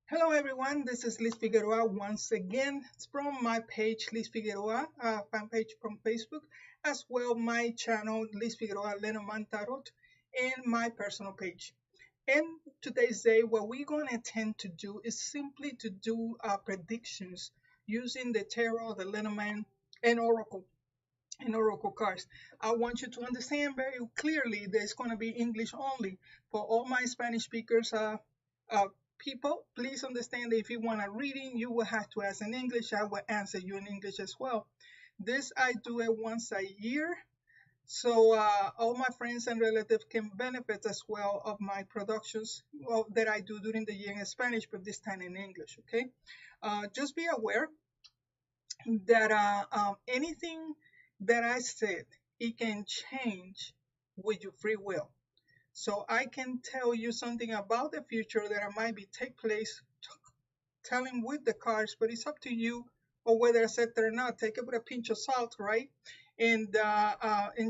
Hello everyone, this is Liz Figueroa once again. It's from my page, Liz Figueroa, fan page from Facebook, as well my channel, Liz Figueroa Lenormand Tarot, and my personal page. And today's day, what we're going to tend to do is simply to do predictions using the tarot, the Lenormand, and Oracle cards. I want you to understand very clearly that it's going to be English only. For all my Spanish speakers uh, people, please understand that if you want a reading, you will have to ask in English. I will answer you in English as well. This I do it once a year. So all my friends and relatives can benefit as well of my productions that I do during the year in Spanish, but this time in English, okay? Just be aware that anything that I said, it can change with your free will. So I can tell you something about the future that I might be take place, telling with the cards, but it's up to you or whether I said it or not. Take it with a pinch of salt, right? And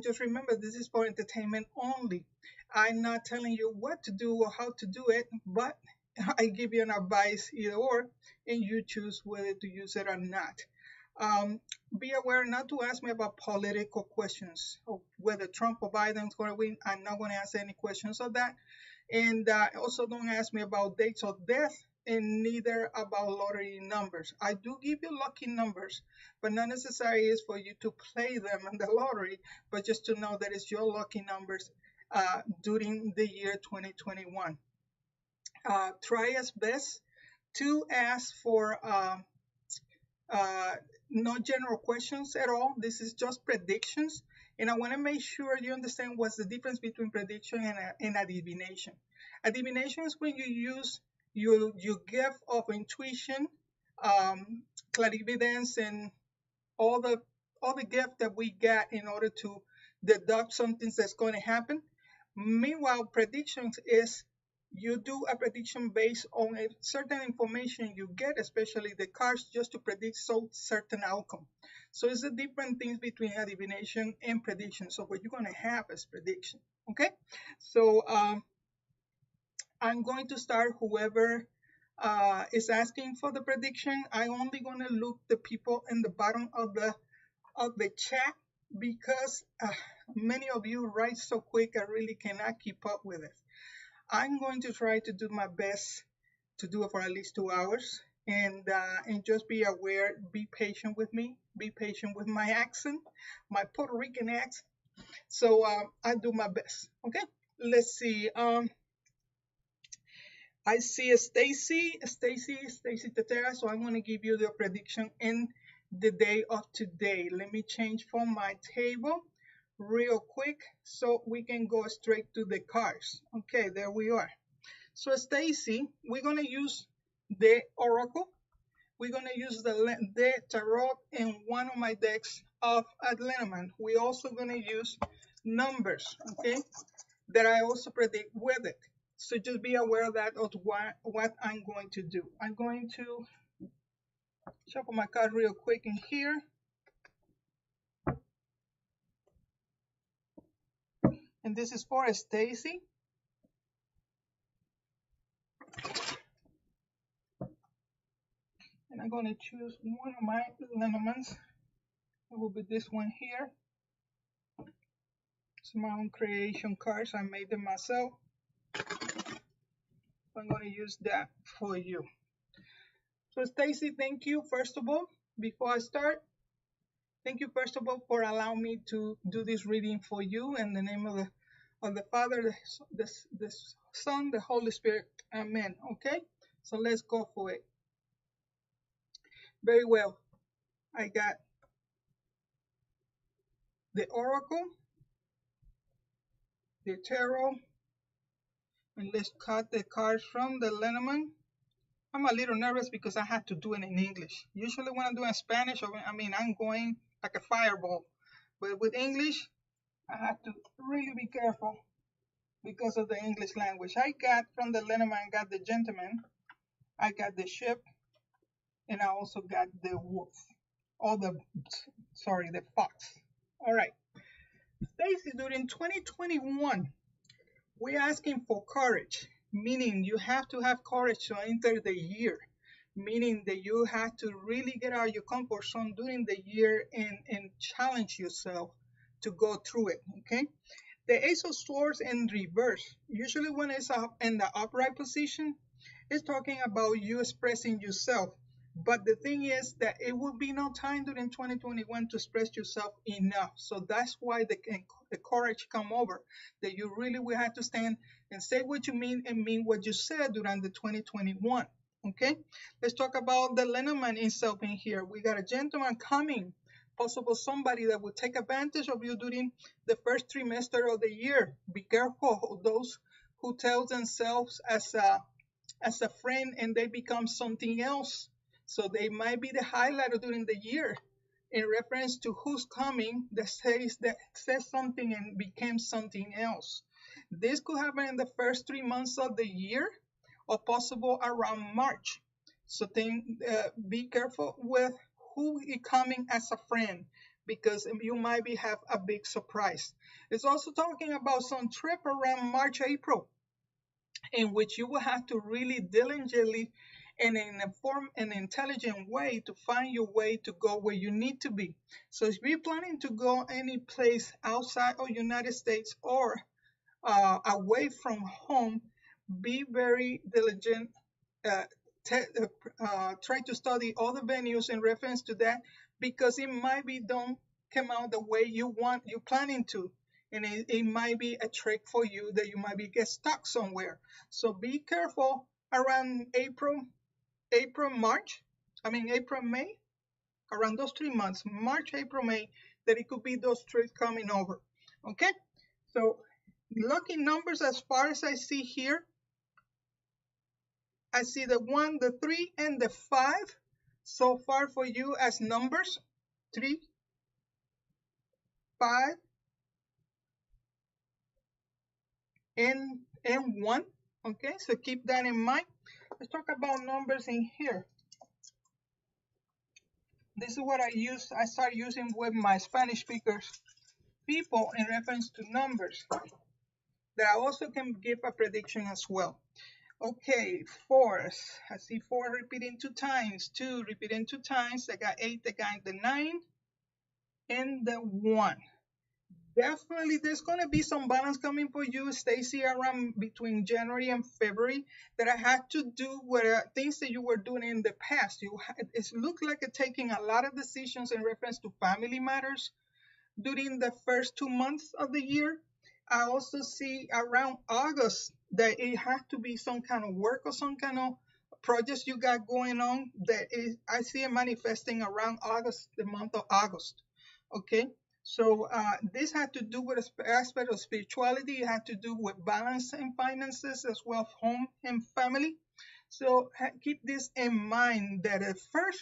just remember, this is for entertainment only. I'm not telling you what to do or how to do it, but I give you an advice either or, and you choose whether to use it or not. Um, be aware not to ask me about political questions or whether Trump or Biden is going to win. I'm not going to answer any questions of that. And also don't ask me about dates of death and neither about lottery numbers. I do give you lucky numbers, but not necessarily is for you to play them in the lottery, but just to know that it's your lucky numbers during the year 2021. Try as best to ask for uh, no general questions at all. This is just predictions. And I want to make sure you understand what's the difference between prediction and adivination. Adivination is when you use your gift of intuition, clarividence, and all the all the gift that we get in order to deduct something that's going to happen. Meanwhile, predictions is you do a prediction based on a certain information you get, especially the cards, just to predict so certain outcome. So it's a different things between adivination and prediction. So what you're going to have is prediction. Okay, so I'm going to start whoever is asking for the prediction. I'm only going to look the people in the bottom of the chat because many of you write so quick I really cannot keep up with it. I'm going to try to do my best to do it for at least 2 hours, and just be aware, be patient with me, be patient with my accent, my Puerto Rican accent. So I do my best. Okay, let's see. I see Stacy Tetera. So I'm going to give you the prediction in the day of today. Let me change from my table real quick so we can go straight to the cards. Okay, there we are. So Stacy, we're going to use the Oracle. We're going to use the Tarot in one of my decks of Lenormand. We're also going to use numbers, okay, that I also predict with it. So just be aware of that of what I'm going to do. I'm going to shuffle my card real quick in here. And this is for Stacy. And I'm going to choose one of my Lenormands. It will be this one here. It's my own creation cards. I made them myself. I'm going to use that for you. So Stacy, thank you first of all. Before I start, thank you first of all for allowing me to do this reading for you in the name of the Father, the Son, the Holy Spirit. Amen. Okay, so let's go for it. Very well. I got the Oracle, the Tarot, and let's cut the cards from the Lenormand. I'm a little nervous because I had to do it in English. Usually when I'm doing Spanish, I'm going like a fireball. But with English, I have to really be careful because of the English language. I got from the Lenormand, I got the Gentleman, I got the Ship, and I also got the Wolf. Or the Fox. All right. Stacy, during 2021, we're asking for courage, meaning you have to have courage to enter the year, meaning that you have to really get out of your comfort zone during the year and challenge yourself to go through it. Okay. The Ace of Swords in reverse, usually when it's up in the upright position, it's talking about you expressing yourself. But the thing is that it will be no time during 2021 to express yourself enough. So that's why the courage come over, that you really will have to stand and say what you mean and mean what you said during the 2021. Okay, let's talk about the Lenormand itself in here. We got a gentleman coming, possible somebody that will take advantage of you during the first trimester of the year. Be careful of those who tell themselves as a friend and they become something else. So they might be the highlighter during the year in reference to who's coming that says something and became something else. This could happen in the first 3 months of the year or possible around March. So be careful with who is coming as a friend because you might have a big surprise. It's also talking about some trip around March, April, in which you will have to really diligently and in a form an intelligent way to find your way to go where you need to be. So if you're planning to go any place outside of United States or away from home, be very diligent. Uh, Try to study all the venues in reference to that because it might be don't come out the way you're planning to, and it might be a trick for you that you might be get stuck somewhere. So be careful around March. I mean April, May, around those 3 months, March, April, May, that it could be those tricks coming over. Okay, so lucky numbers as far as I see here, I see the 1, the 3, and the 5 so far for you as numbers. 3, 5, and 1. Okay, so keep that in mind. Let's talk about numbers in here. This is what I start using with my Spanish speakers people in reference to numbers that I also can give a prediction as well. Okay, fours. I see 4 repeating 2 times, 2 repeating 2 times. I got 8, I got the 9, and the 1. Definitely, there's going to be some balance coming for you, Stacy, around between January and February that I had to do with things that you were doing in the past. It looked like you're taking a lot of decisions in reference to family matters during the first 2 months of the year. I also see around August that it has to be some kind of work or some kind of projects you got going on I see it manifesting around August, the month of August. Okay, so this had to do with an aspect of spirituality. It had to do with balance in finances as well as home and family. So keep this in mind that the first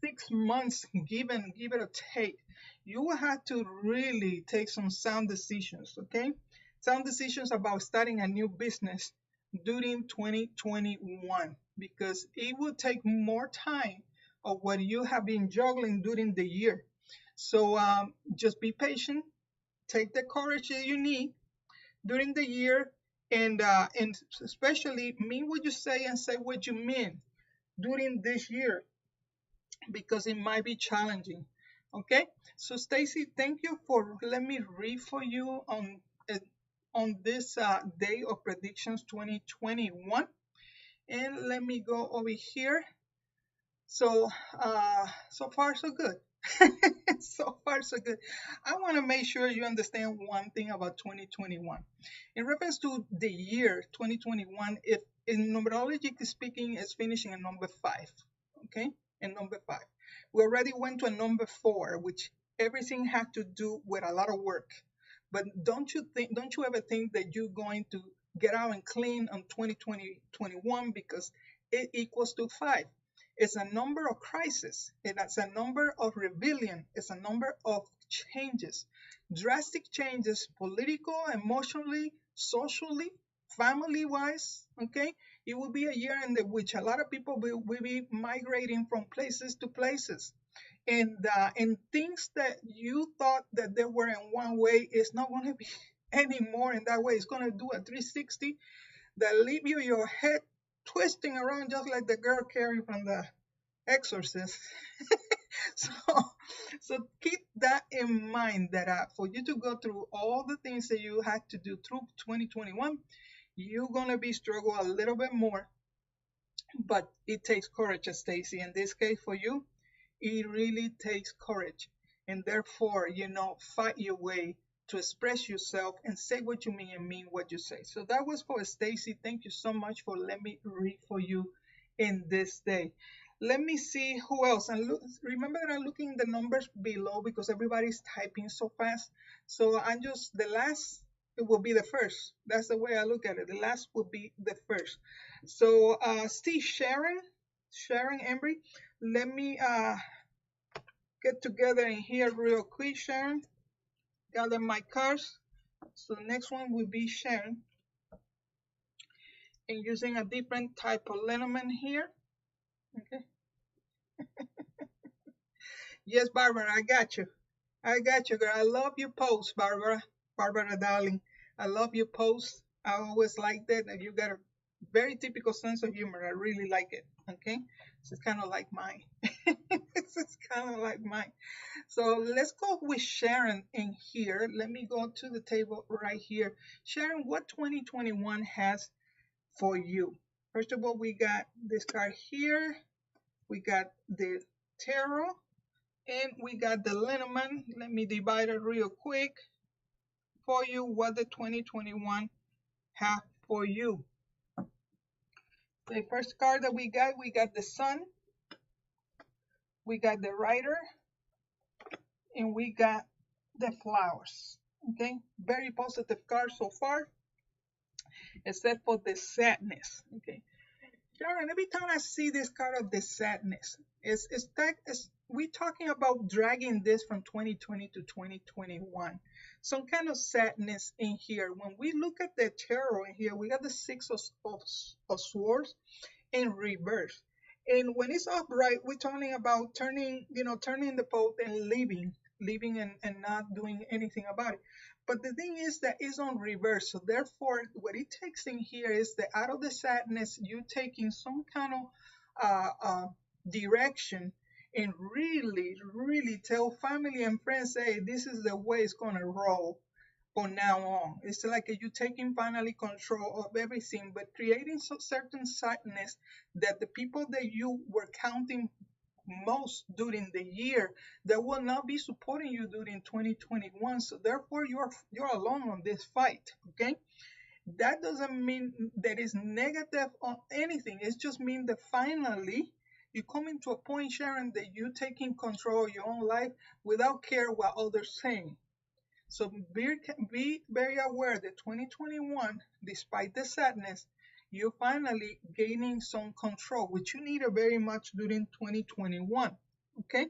6 months, give it a take, you will have to really take some sound decisions, okay? Sound decisions about starting a new business during 2021 because it will take more time of what you have been juggling during the year. So just be patient, take the courage that you need during the year, and especially mean what you say and say what you mean during this year because it might be challenging. Okay, so Stacy, thank you for letting me read for you on this day of predictions 2021. And let me go over here. So so far so good. So far so good. I want to make sure you understand one thing about 2021 in reference to the year 2021. If in numerology speaking, is finishing at number 5. Okay, and number 5, we already went to a number 4, which everything had to do with a lot of work. But don't you ever think that you're going to get out and clean on 2021 because it equals to 5. It's a number of crises. It's a number of rebellion. It's a number of changes, drastic changes, political, emotionally, socially, family-wise. Okay, it will be a year in which a lot of people will be migrating from places to places, and things that you thought that they were in one way is not going to be anymore in that way. It's going to do a 360 that leave you your head twisting around just like the girl Carrie from The Exorcist. so, so keep that in mind that for you to go through all the things that you had to do through 2021, you're gonna be struggle a little bit more, but it takes courage, Stacy. In this case, for you, it really takes courage, and therefore, fight your way to express yourself and say what you mean and mean what you say. So that was for Stacy. Thank you so much for letting me read for you in this day. Let me see who else. And look, remember that I'm looking the numbers below because everybody's typing so fast. So I'm just the last. It will be the first. That's the way I look at it. The last will be the first. So, Steve, Sharon Embry, let me get together in here real quick, Sharon. Gather my cards. So the next one will be Sharon. And using a different type of liniment here. Okay. Yes, Barbara, I got you. I got you, girl. I love your post, Barbara. Barbara, darling. I love your post. I always like that. And you got a very typical sense of humor. I really like it. Okay. It's kind of like mine. It's kind of like mine. So let's go with Sharon in here. Let me go to the table right here. Sharon, what 2021 has for you? First of all, we got this card here. We got the tarot. And we got the liniment. Let me divide it real quick for you what the 2021 have for you. The first card that we got the sun. We got the rider. And we got the flowers. Okay, very positive card so far, except for the sadness. Okay, Sharon, every time I see this card of the sadness, we talking about dragging this from 2020 to 2021. Some kind of sadness in here. When we look at the tarot in here, we got the Six of Swords in reverse. And when it's upright, we're talking about turning the boat and leaving and not doing anything about it. But the thing is that it's on reverse. So therefore, what it takes in here is that out of the sadness, you taking some kind of direction and really, really tell family and friends, hey, this is the way it's going to roll from now on. It's like you taking finally control of everything, but creating some certain sadness that the people that you were counting most during the year that will not be supporting you during 2021. So therefore, you're alone on this fight. Okay, that doesn't mean that it's negative on anything. It just means that finally you coming to a point, Sharon, that you taking control of your own life without care what others saying. So be very aware that 2021, despite the sadness, you're finally gaining some control, which you needed very much during 2021. Okay?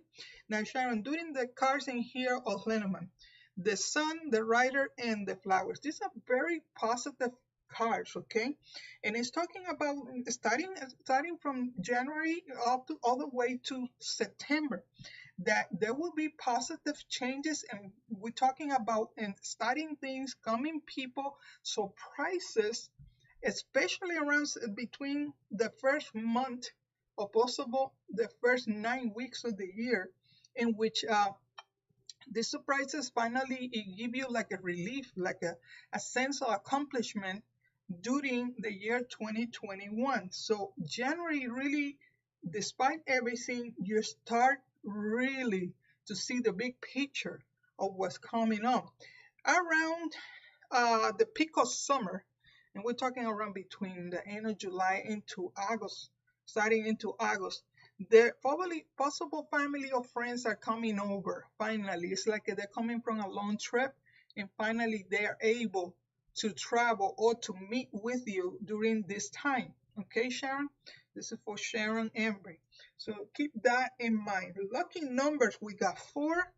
Now, Sharon, during the cards in here of Lenormand, the sun, the rider, and the flowers. These are very positive cards, okay? And it's talking about starting from January all the way to September, that there will be positive changes, and we're talking about and starting things, coming people, surprises, especially around between the first month or possible the first 9 weeks of the year, in which the surprises finally give you like a relief, like a sense of accomplishment during the year 2021. So January really, despite everything, you start really to see the big picture of what's coming up. Around the peak of summer, and we're talking around between the end of July into August, starting into August, the probably possible family or friends are coming over. Finally, it's like they're coming from a long trip, and finally they're able to travel or to meet with you during this time. Okay, Sharon? This is for Sharon Embry. So keep that in mind. Lucky numbers, we got 4,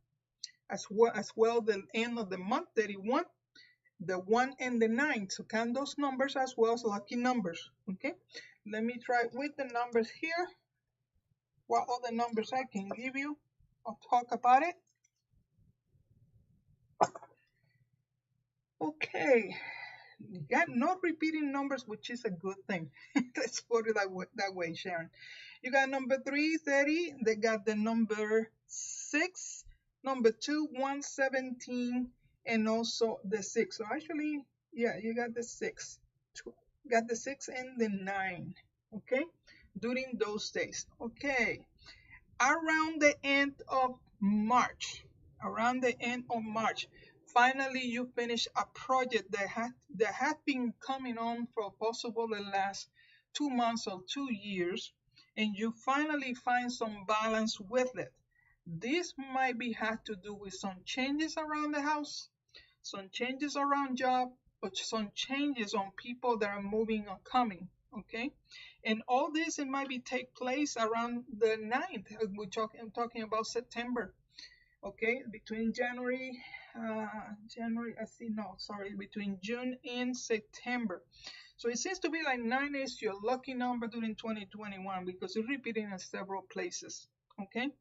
as well the end of the month, 31, the 1 and the 9. So count those numbers as well as lucky numbers. Okay, let me try with the numbers here. What other numbers I can give you? I'll talk about it. Okay, You got no repeating numbers, which is a good thing. Let's put it that way, Sharon. You got number 330. They got the number 6, number 2, 117, and also the 6. So actually, yeah, you got the 6. Got the 6 and the 9. Okay, during those days. Okay, around the end of March, around the end of March, finally you finish a project that had been coming on for possible the last 2 months or 2 years, and you finally find some balance with it. This might be had to do with some changes around the house, some changes around job, or some changes on people that are moving or coming. Okay, and all this it might be take place around the 9th. I'm talking about September. Okay, between January, I see, no, sorry, between June and September. So it seems to be like 9 is your lucky number during 2021 because it's repeating in several places. Okay,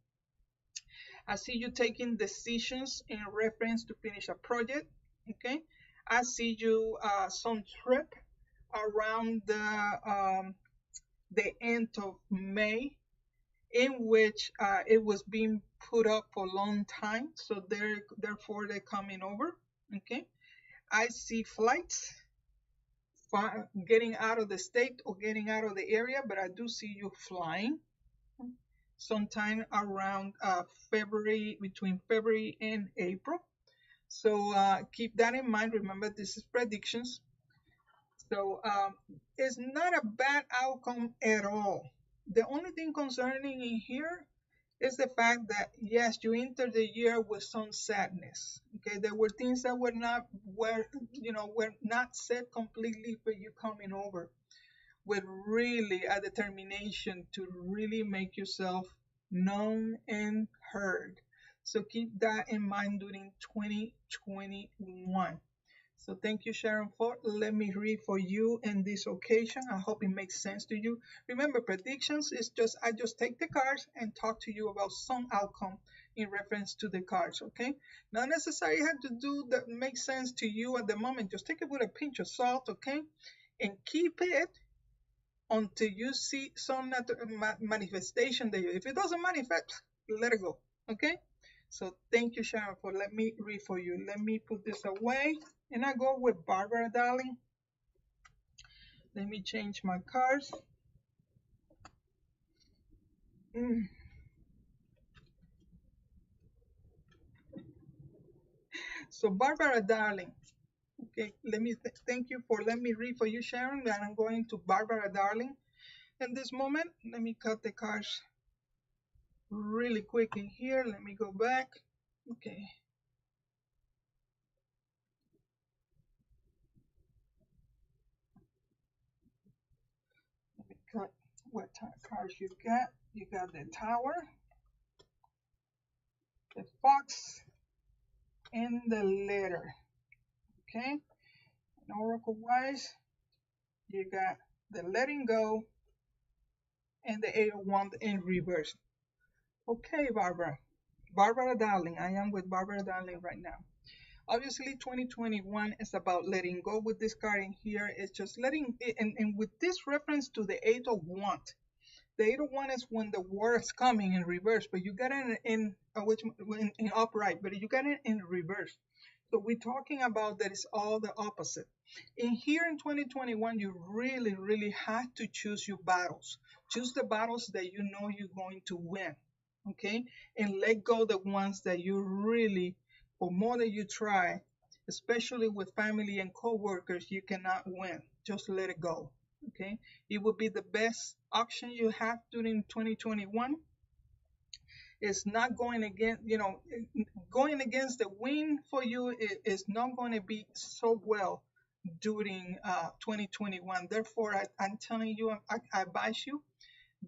I see you taking decisions in reference to finish a project. Okay, I see you some trip around the end of May, in which it was being put up for a long time, so therefore they're coming over. Okay, I see flights getting out of the state or getting out of the area, but I do see you flying sometime around February, between February and April. So keep that in mind. Remember, this is predictions. So it's not a bad outcome at all. The only thing concerning in here is the fact that yes, you entered the year with some sadness. Okay, there were things that were not said completely, but you coming over with really a determination to really make yourself known and heard. So keep that in mind during 2021. So thank you, Sharon, for let me read for you in this occasion. I hope it makes sense to you. Remember, predictions is just I just take the cards and talk to you about some outcome in reference to the cards. Okay, not necessarily have to do that makes sense to you at the moment. Just take it with a pinch of salt. Okay, and keep it until you see some manifestation there. If it doesn't manifest, let it go. Okay. So thank you, Sharon, for let me read for you. Let me put this away, and I go with Barbara, darling. Let me change my cards. So Barbara, darling. Okay, let me thank you for let me read for you, Sharon. And I'm going to Barbara, darling. In this moment, let me cut the cards really quick in here. Let me go back. Okay. Let me cut what cards you got. You got the Tower, the Fox, and the Letter. Okay. And Oracle wise, you got the Letting Go and the Eight of Wands in reverse. Okay, Barbara. Barbara, darling. I am with Barbara, darling, right now. Obviously, 2021 is about letting go with this card in here. It's just letting, and with this reference to the Eight of Wands. The Eight of Wands is when the war is coming in reverse, but you got it in upright, but you got it in reverse. So we're talking about that is all the opposite. In here in 2021, you really, really have to choose your battles. Choose the battles that you know you're going to win, okay? And let go the ones that you really, for more than you try, especially with family and co-workers, you cannot win. Just let it go, okay? It will be the best option you have during 2021. It's not going against, going against the wind for you is not going to be so well during 2021. Therefore, I'm telling you, I advise you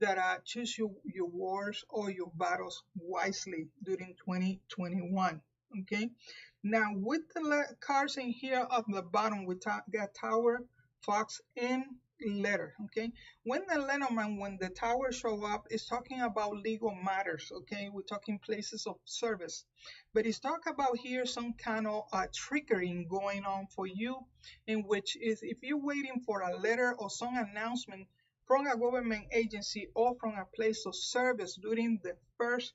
that choose your wars or your battles wisely during 2021. Okay. Now, with the cards in here at the bottom, we got Tower, Fox in letter, okay? When the Lenormand, when the tower show up, it's talking about legal matters, okay? We're talking places of service. But it's talk about here some kind of triggering going on for you, in which is if you're waiting for a letter or some announcement from a government agency or from a place of service during the first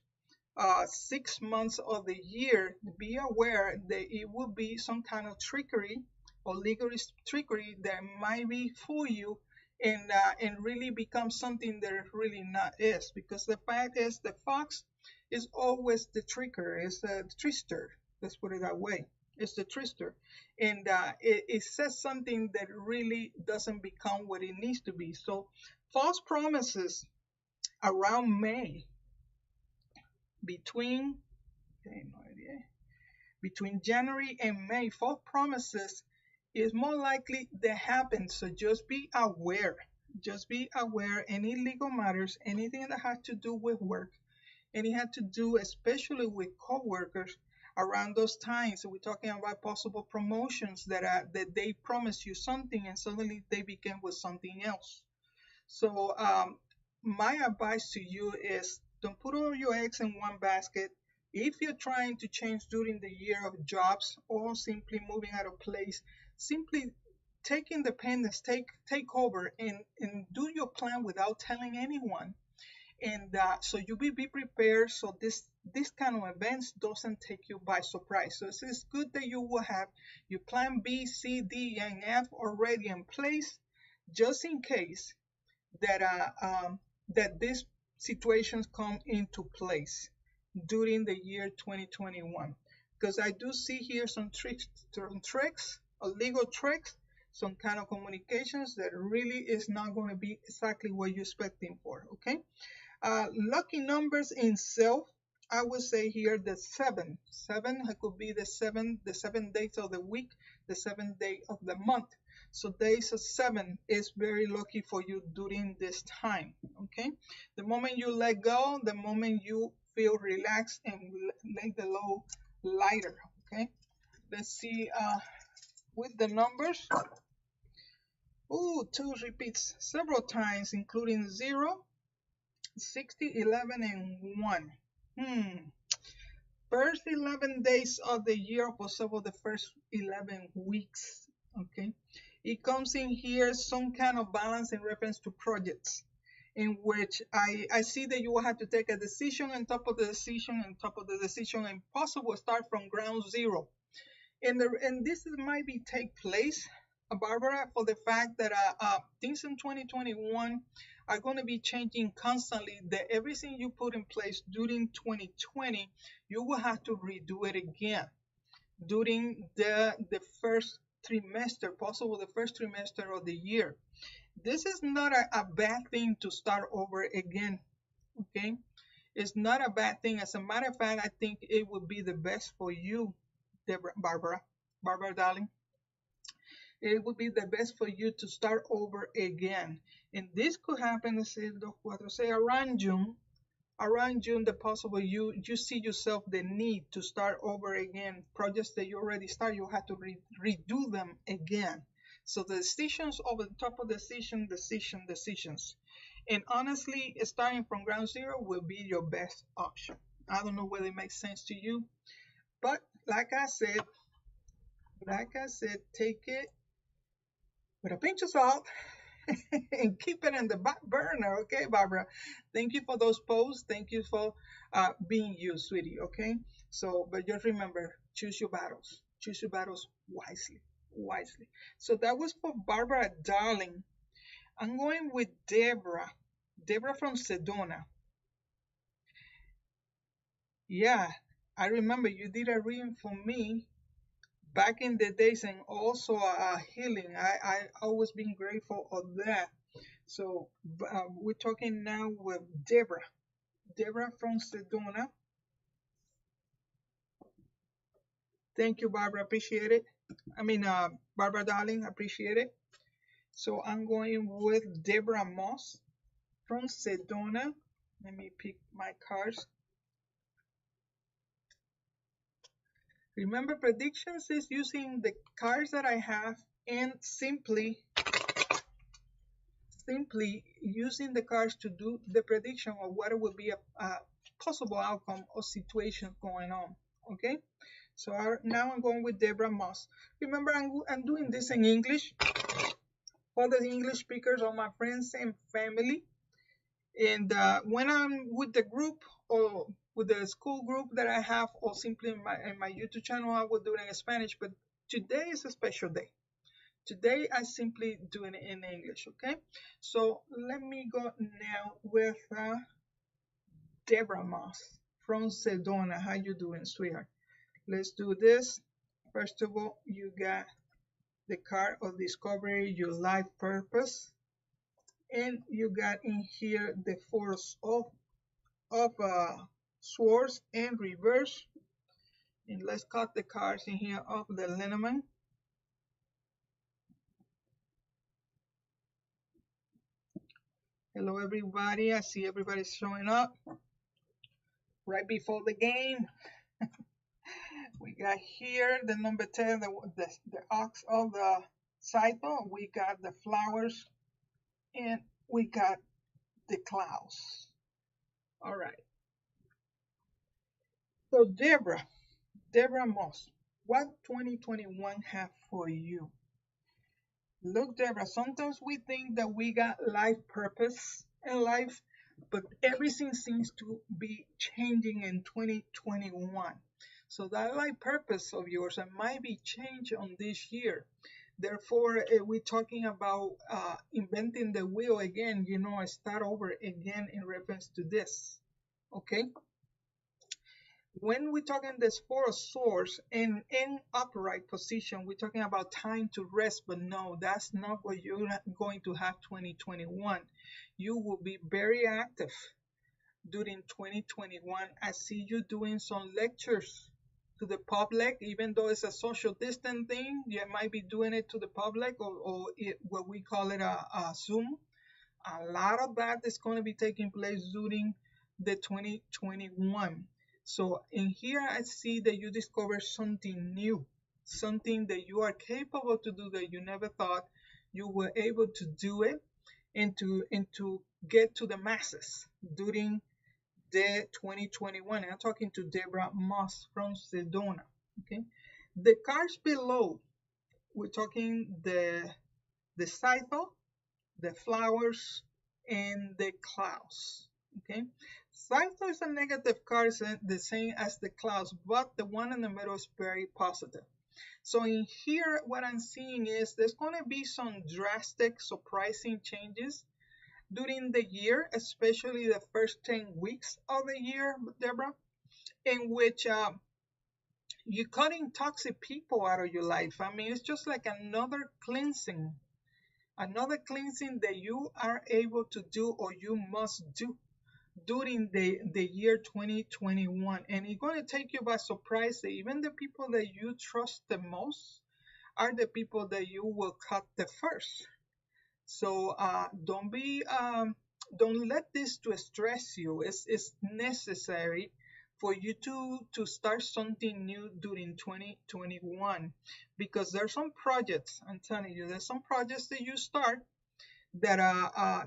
6 months of the year, be aware that it will be some kind of trickery or legal trickery that might be for you and really become something that it really not is. Because the fact is, the fox is always the tricker, is the trickster. Let's put it that way. It's the trickster, and it says something that really doesn't become what it needs to be. So, false promises around May between okay, no idea, between January and May, false promises is more likely to happen. So just be aware. Just be aware. Any legal matters, anything that has to do with work, and it had to do especially with co-workers around those times. So we're talking about possible promotions that they promise you something and suddenly they begin with something else. So my advice to you is don't put all your eggs in one basket. If you're trying to change during the year of jobs or simply moving out of place, simply take independence, take over and do your plan without telling anyone. And so you will be prepared so this kind of events doesn't take you by surprise. So it's good that you will have your plan B, C, D, and F already in place just in case that these situations come into place during the year 2021. Because I do see here some tricks, legal tricks, some kind of communications that really is not going to be exactly what you're expecting for. Okay. Lucky numbers in self. I would say here the seven. Seven could be the 7 days of the week, the 7th day of the month. So days of 7 is very lucky for you during this time. Okay. The moment you let go, the moment you feel relaxed and let the load lighter. Okay. Let's see with the numbers. Oh, 2 repeats several times, including 0, 60, 11, and 1. First 11 days of the year, for several the first 11 weeks. Okay. It comes in here some kind of balance in reference to projects in which I see that you will have to take a decision on top of the decision on top of the decision and possible start from ground zero. And this might be take place, Barbara, for the fact that things in 2021 are going to be changing constantly. That everything you put in place during 2020, you will have to redo it again during the first trimester, possible the first trimester of the year. This is not a bad thing to start over again. Okay, it's not a bad thing. As a matter of fact, I think it would be the best for you, Barbara, darling. It would be the best for you to start over again. And this could happen, say around June. Around June, the possible you see yourself the need to start over again. Projects that you already started, you have to redo them again. So the decisions over the top of decisions. And honestly, starting from ground zero will be your best option. I don't know whether it makes sense to you, but like I said, take it with a pinch of salt and keep it in the back burner. Okay, Barbara? Thank you for those posts. Thank you for being you, sweetie. Okay? So, but just remember, choose your battles. Choose your battles wisely. Wisely. So that was for Barbara Darling. I'm going with Deborah. Deborah from Sedona. Yeah, I remember you did a reading for me back in the days and also a healing. I always been grateful of that. So we're talking now with Deborah. Deborah from Sedona. Thank you, Barbara. Appreciate it. Barbara Darling, appreciate it. So I'm going with Deborah Moss from Sedona. Let me pick my cards. Remember, predictions is using the cards that I have and simply simply using the cards to do the prediction of what will be a possible outcome or situation going on. Okay, so now I'm going with Deborah Moss. Remember, I'm doing this in English for the English speakers, all my friends and family. And when I'm with the group or with the school group that I have, or simply in my YouTube channel, I will do it in Spanish. But today is a special day. Today I simply do it in English. Okay, so let me go now with Deborah Moss from Sedona. How you doing, sweetheart? Let's do this. First of all, you got the card of discovery, your life purpose, and you got in here the force of swords and reverse. And let's cut the cards in here of the Lenormand. Hello everybody, I see everybody's showing up right before the game. We got here the number 10, the ox of the cycle. We got the flowers and we got the clouds. All right. So Deborah Moss, what 2021 have for you? Look, Deborah, sometimes we think that we got life purpose in life, but everything seems to be changing in 2021. So that life purpose of yours might be changed on this year. Therefore, we're talking about inventing the wheel again, start over again in reference to this. Okay? When we're talking this Four of Swords in upright position, we're talking about time to rest, but no, that's not what you're going to have 2021. You will be very active during 2021. I see you doing some lectures to the public, even though it's a social distance thing. You might be doing it to the public or what we call it a Zoom. A lot of that is going to be taking place during the 2021. So in here, I see that you discover something new, something that you are capable to do that you never thought you were able to do it, and to get to the masses during the 2021. I'm talking to Deborah Moss from Sedona. Okay, the cards below, we're talking the cycle, the flowers, and the clouds. Okay, cycle is a negative card, the same as the clouds, but the one in the middle is very positive. So in here, what I'm seeing is there's going to be some drastic, surprising changes during the year, especially the first 10 weeks of the year, Deborah, in which you're cutting toxic people out of your life. I mean, it's just like another cleansing that you are able to do or you must do during the year 2021. And it's going to take you by surprise that even the people that you trust the most are the people that you will cut the first. So don't let this to stress you. It's necessary for you to start something new during 2021, because there's some projects, I'm telling you, there's some projects that you start that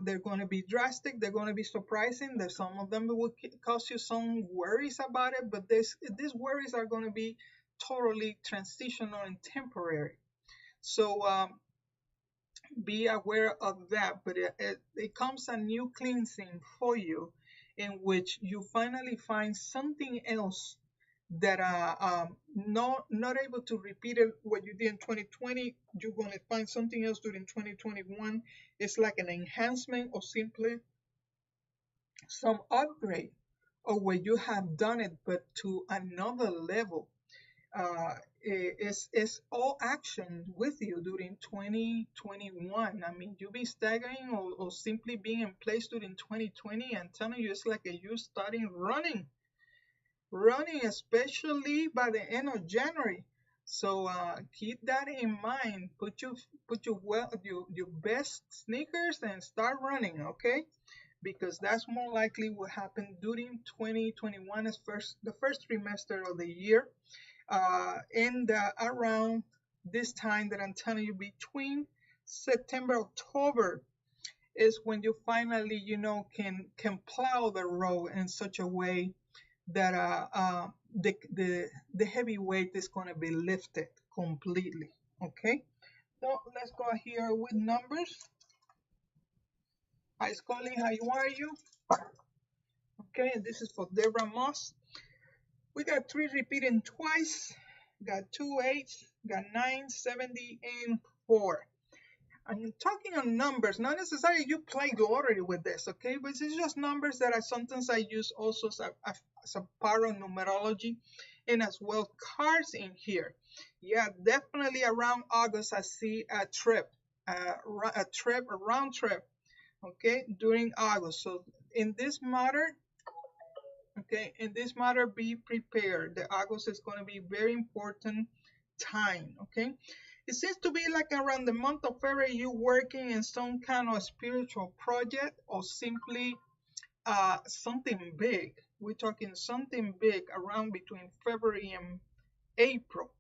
they're going to be drastic, they're going to be surprising, that some of them will cause you some worries about it, but these worries are going to be totally transitional and temporary. So be aware of that. But it comes a new cleansing for you, in which you finally find something else that not able to repeat it what you did in 2020. You're going to find something else during 2021. It's like an enhancement or simply some upgrade of what you have done it, but to another level. It's all action with you during 2021. I mean, you be staggering or simply being in place during 2020. I'm telling you, it's like you starting running, especially by the end of January. So keep that in mind. Put your best sneakers and start running, okay? Because that's more likely what happened during 2021, is the first trimester of the year. And around this time that I'm telling you, between September, October, is when you finally, can plow the road in such a way that the heavy weight is going to be lifted completely. Okay, so let's go here with numbers. Hi, Scully, how are you? Okay, and this is for Deborah Moss. We got 3 repeating twice, got 2 8s, got 9, 70, and 4. I'm talking on numbers, not necessarily you play lottery with this, okay? But it's just numbers that sometimes I use also as a part of numerology, and as well cards in here. Yeah, definitely around August I see a trip, a round trip, okay, during August. So in this matter, okay, in this matter, be prepared. The August is going to be very important time, okay? It seems to be like around the month of February, you working in some kind of spiritual project or simply something big. We're talking something big around between February and April,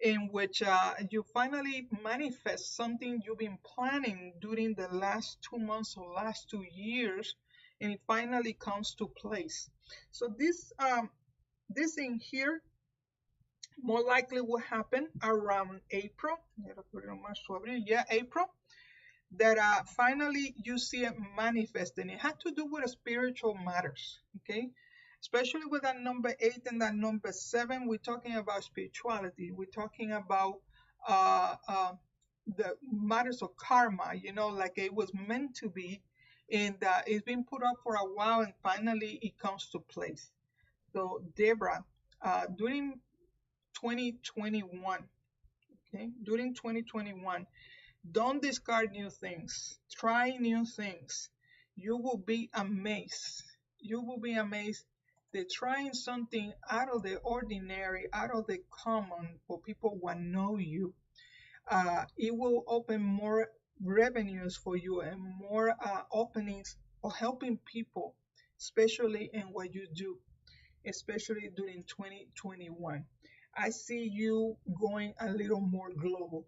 in which you finally manifest something you've been planning during the last 2 months or last 2 years, and it finally comes to place. So this in here more likely will happen around April. Yeah, April. That finally you see it manifest, and it had to do with spiritual matters. Okay, especially with that number 8 and that number 7, we're talking about spirituality. We're talking about uh, uh, the matters of karma. Like it was meant to be, and it's been put up for a while, and finally it comes to place. So Deborah, during 2021, okay, during 2021, don't discard new things. Try new things. You will be amazed. You will be amazed that trying something out of the ordinary, out of the common, for people who know you, it will open more revenues for you and more openings of helping people, especially in what you do, especially during 2021. I see you going a little more global.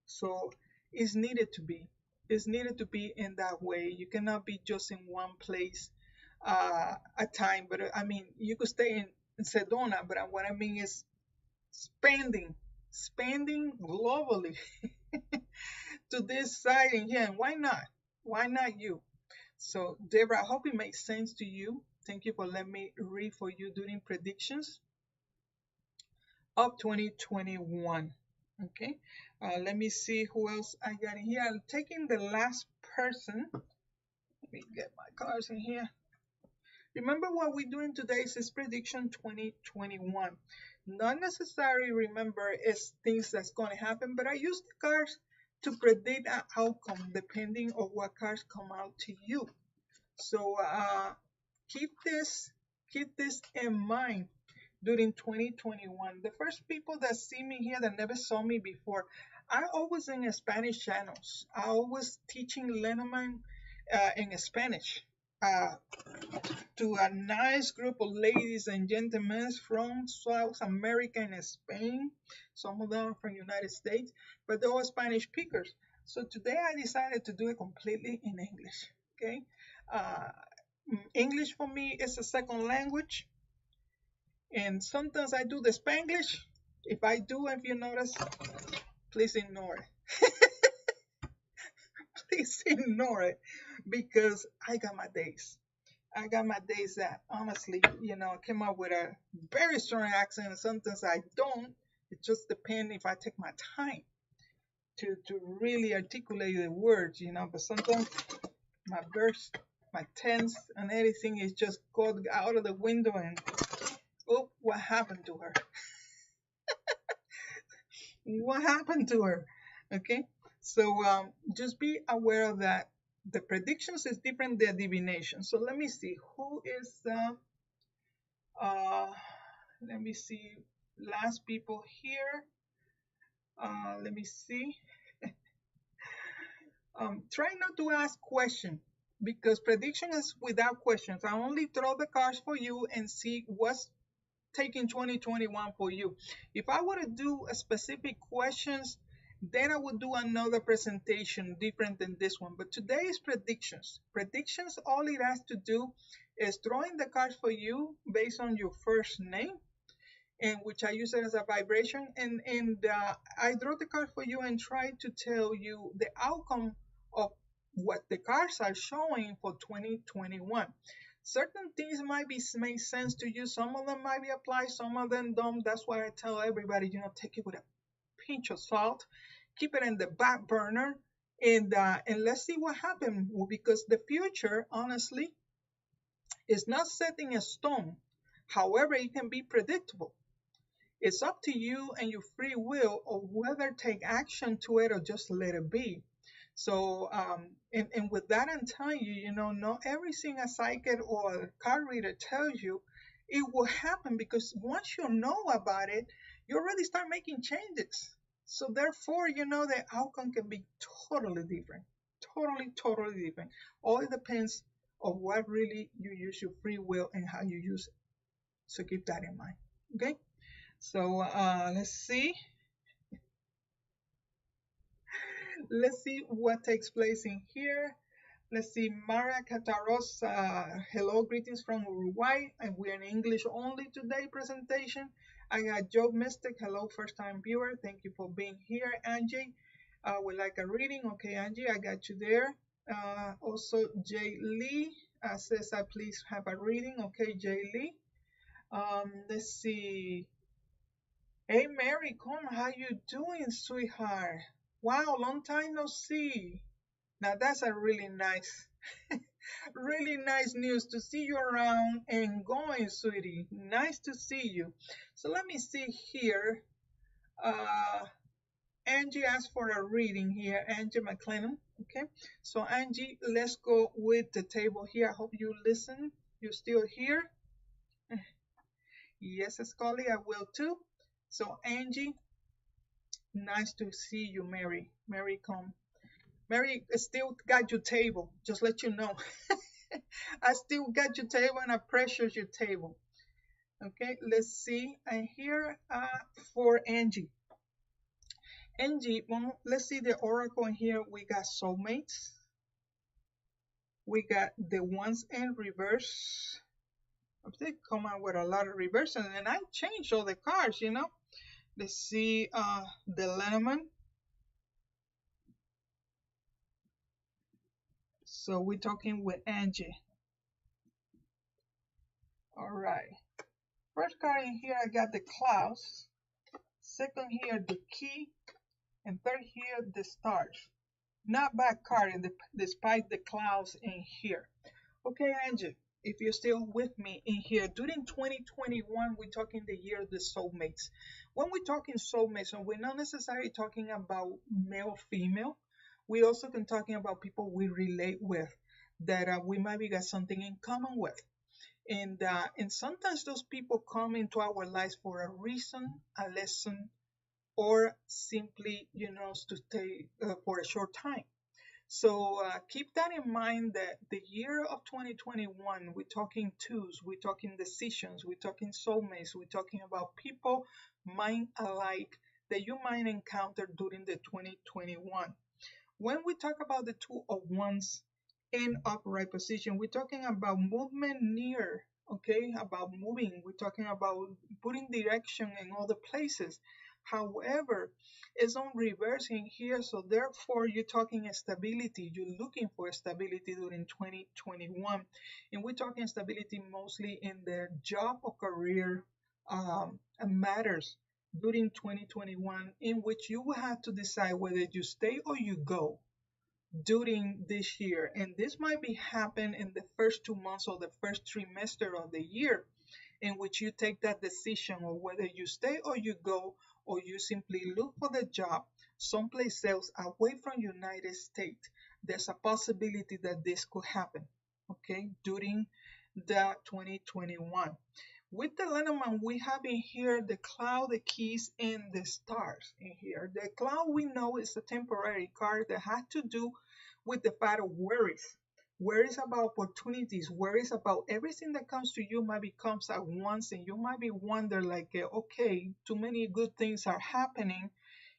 So it's needed to be. It's needed to be in that way. You cannot be just in one place at time. But I mean, you could stay in Sedona, but what I mean is spending globally to this side in here. And why not? Why not you? So, Deborah, I hope it makes sense to you. Thank you for letting me read for you during predictions of 2021. Okay, let me see who else I got in here. I'm taking the last person. Let me get my cards in here. Remember what we're doing today is prediction 2021. Not necessarily remember it's things that's going to happen, but I use the cards to predict an outcome depending on what cards come out to you. So keep this in mind during 2021. The first people that see me here that never saw me before, I always in Spanish channels. I always teaching Lenormand in Spanish to a nice group of ladies and gentlemen from South America and Spain. Some of them are from United States, but they're all Spanish speakers. So today I decided to do it completely in English. Okay, English for me is a second language, and sometimes I do the Spanglish. If I do, if you notice, please ignore it. Please ignore it, because I got my days. I got my days that honestly, came up with a very strong accent, and sometimes I don't. It just depends if I take my time to really articulate the words, but sometimes my verse, my tense, and everything is just go out of the window, and oh, what happened to her? What happened to her? Okay, so just be aware of that. The predictions is different than divination. So let me see who is let me see last people here. Let me see. Try not to ask questions, because prediction is without questions. I only throw the cards for you and see what's taking 2021 for you. If I were to do a specific questions Then I will do another presentation different than this one. But today is predictions. Predictions, all it has to do is drawing the cards for you based on your first name, and which I use it as a vibration. And I draw the card for you and try to tell you the outcome of what the cards are showing for 2021. Certain things might be make sense to you. Some of them might be applied, some of them don't. That's why I tell everybody, take it with a pinch of salt, keep it in the back burner, and let's see what happens. Because the future, honestly, is not set in stone. However, it can be predictable. It's up to you and your free will of whether take action to it or just let it be. So, and with that, I'm telling you, not everything a psychic or a card reader tells you, it will happen, because once you know about it, you already start making changes. So therefore, the outcome can be totally different, totally different. All it depends on what really you use your free will and how you use it. So keep that in mind. Okay. So let's see. Let's see what takes place in here. Let's see, Mara Cataros, hello, greetings from Uruguay, and we're in English only today presentation. I got Joe Mystic, hello, first time viewer, thank you for being here. Angie, would like a reading. Okay, Angie, I got you there. Also, Jay Lee says, I please have a reading. Okay, Jay Lee. Let's see. Hey, Mary, come, how you doing, sweetheart? Wow, long time no see. Now that's a really nice, really nice news to see you around and going, sweetie. Nice to see you. So let me see here. Angie asked for a reading here, Angie McLennan. Okay, so Angie, let's go with the table here. I hope you listen. You're still here? Yes, Scully, I will too. So Angie, nice to see you, Mary. Mary, come. Mary, still got your table, just let you know. I still got your table and I pressure your table. Okay, let's see. And here for Angie. Angie, well, let's see the oracle in here. We got soulmates. We got the ones in reverse. They come out with a lot of reverse, and I changed all the cards, Let's see the Lenormand. So we're talking with Angie. All right. First card in here, I got the clouds. Second here, the key. And third here, the stars. Not bad card despite the clouds in here. Okay, Angie, if you're still with me in here, during 2021, we're talking the year of the soulmates. When we're talking soulmates, and we're not necessarily talking about male, female, we also can talking about people we relate with, that we might be got something in common with. And sometimes those people come into our lives for a reason, a lesson, or simply, to stay for a short time. So keep that in mind, that the year of 2021, we're talking twos, we're talking decisions, we're talking soulmates, we're talking about people mind alike that you might encounter during the 2021. When we talk about the two of wands in upright position, we're talking about movement near, okay, about moving. We're talking about putting direction in other places. However, it's on reversing here, so therefore you're talking stability. You're looking for stability during 2021, and we're talking stability mostly in the job or career matters during 2021, in which you will have to decide whether you stay or you go during this year. And this might be happen in the first 2 months or the first trimester of the year, in which you take that decision of whether you stay or you go, or you simply look for the job someplace else away from United States. There's a possibility that this could happen, okay, during the 2021. With the Lenormand, we have in here the cloud, the keys, and the stars in here. The cloud, we know, is a temporary card that has to do with the fact of worries. Worries about opportunities, worries about everything that comes to you might be comes at once, and you might be wonder like, okay, too many good things are happening,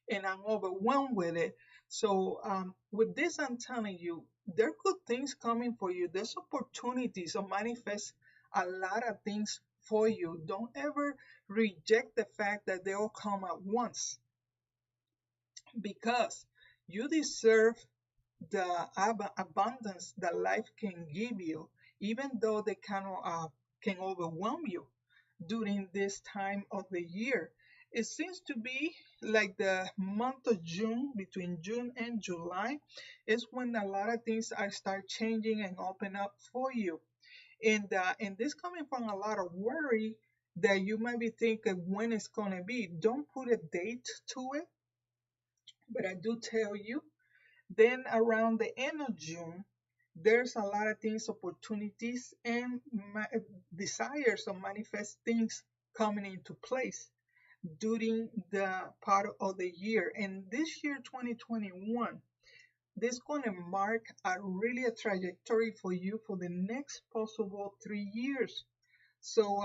and I'm overwhelmed with it. So with this, I'm telling you, there are good things coming for you. There's opportunities to manifest a lot of things for you. Don't ever reject the fact that they all come at once, because you deserve the abundance that life can give you, even though they can overwhelm you during this time of the year. It seems to be like the month of June, between June and July, is when a lot of things are start changing and open up for you. And this coming from a lot of worry that you might be thinking when it's gonna be. Don't put a date to it, but I do tell you, then around the end of June, there's a lot of things, opportunities, and desires of manifest things coming into place during the part of the year. And this year, 2021, this is going to mark a trajectory for you for the next possible 3 years. So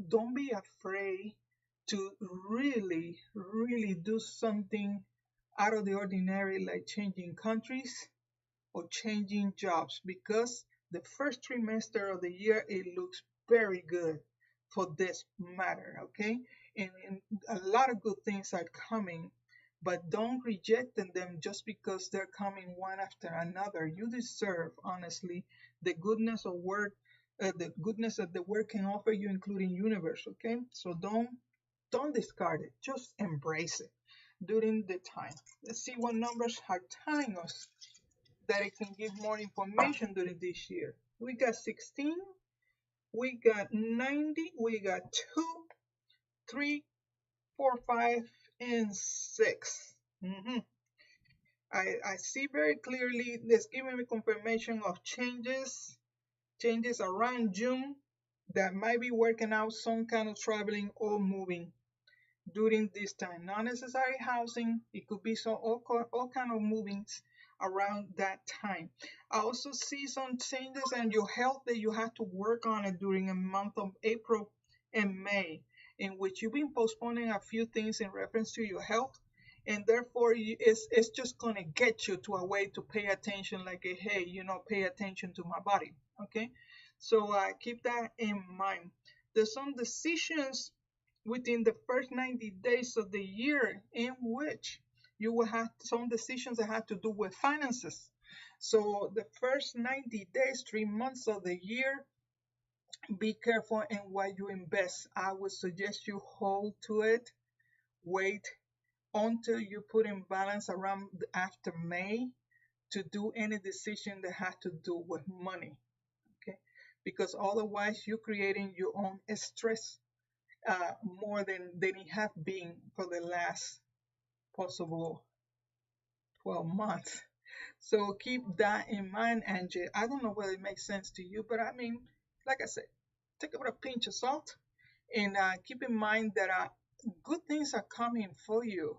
don't be afraid to really do something out of the ordinary, like changing countries or changing jobs, because the first trimester of the year, it looks very good for this matter. Okay, and a lot of good things are coming, but don't reject them just because they're coming one after another. You deserve, honestly, the goodness of work, the goodness that the work can offer you, including universe. Okay, so don't discard it, just embrace it during the time. Let's see what numbers are telling us that it can give more information during this year. We got 16, we got 90, we got 2, 3, 4, 5, and 6. I see very clearly this giving me confirmation of changes around June that might be working out some kind of traveling or moving during this time. Not necessary housing, it could be all kind of movings around that time. I also see some changes in your health that you have to work on it during the month of April and May, in which you've been postponing a few things in reference to your health, and therefore it's just going to get you to a way to pay attention, like hey, pay attention to my body. Okay, so keep that in mind. There's some decisions within the first 90 days of the year in which you will have some decisions that have to do with finances. So the first 90 days, 3 months of the year, be careful in what you invest. I would suggest you hold to it, wait until you put in balance around after May to do any decision that has to do with money. Okay, because otherwise you're creating your own stress, more than it have been for the last possible 12 months. So keep that in mind, Angie. I don't know whether it makes sense to you, but I mean, like I said, take it with a pinch of salt, and keep in mind that good things are coming for you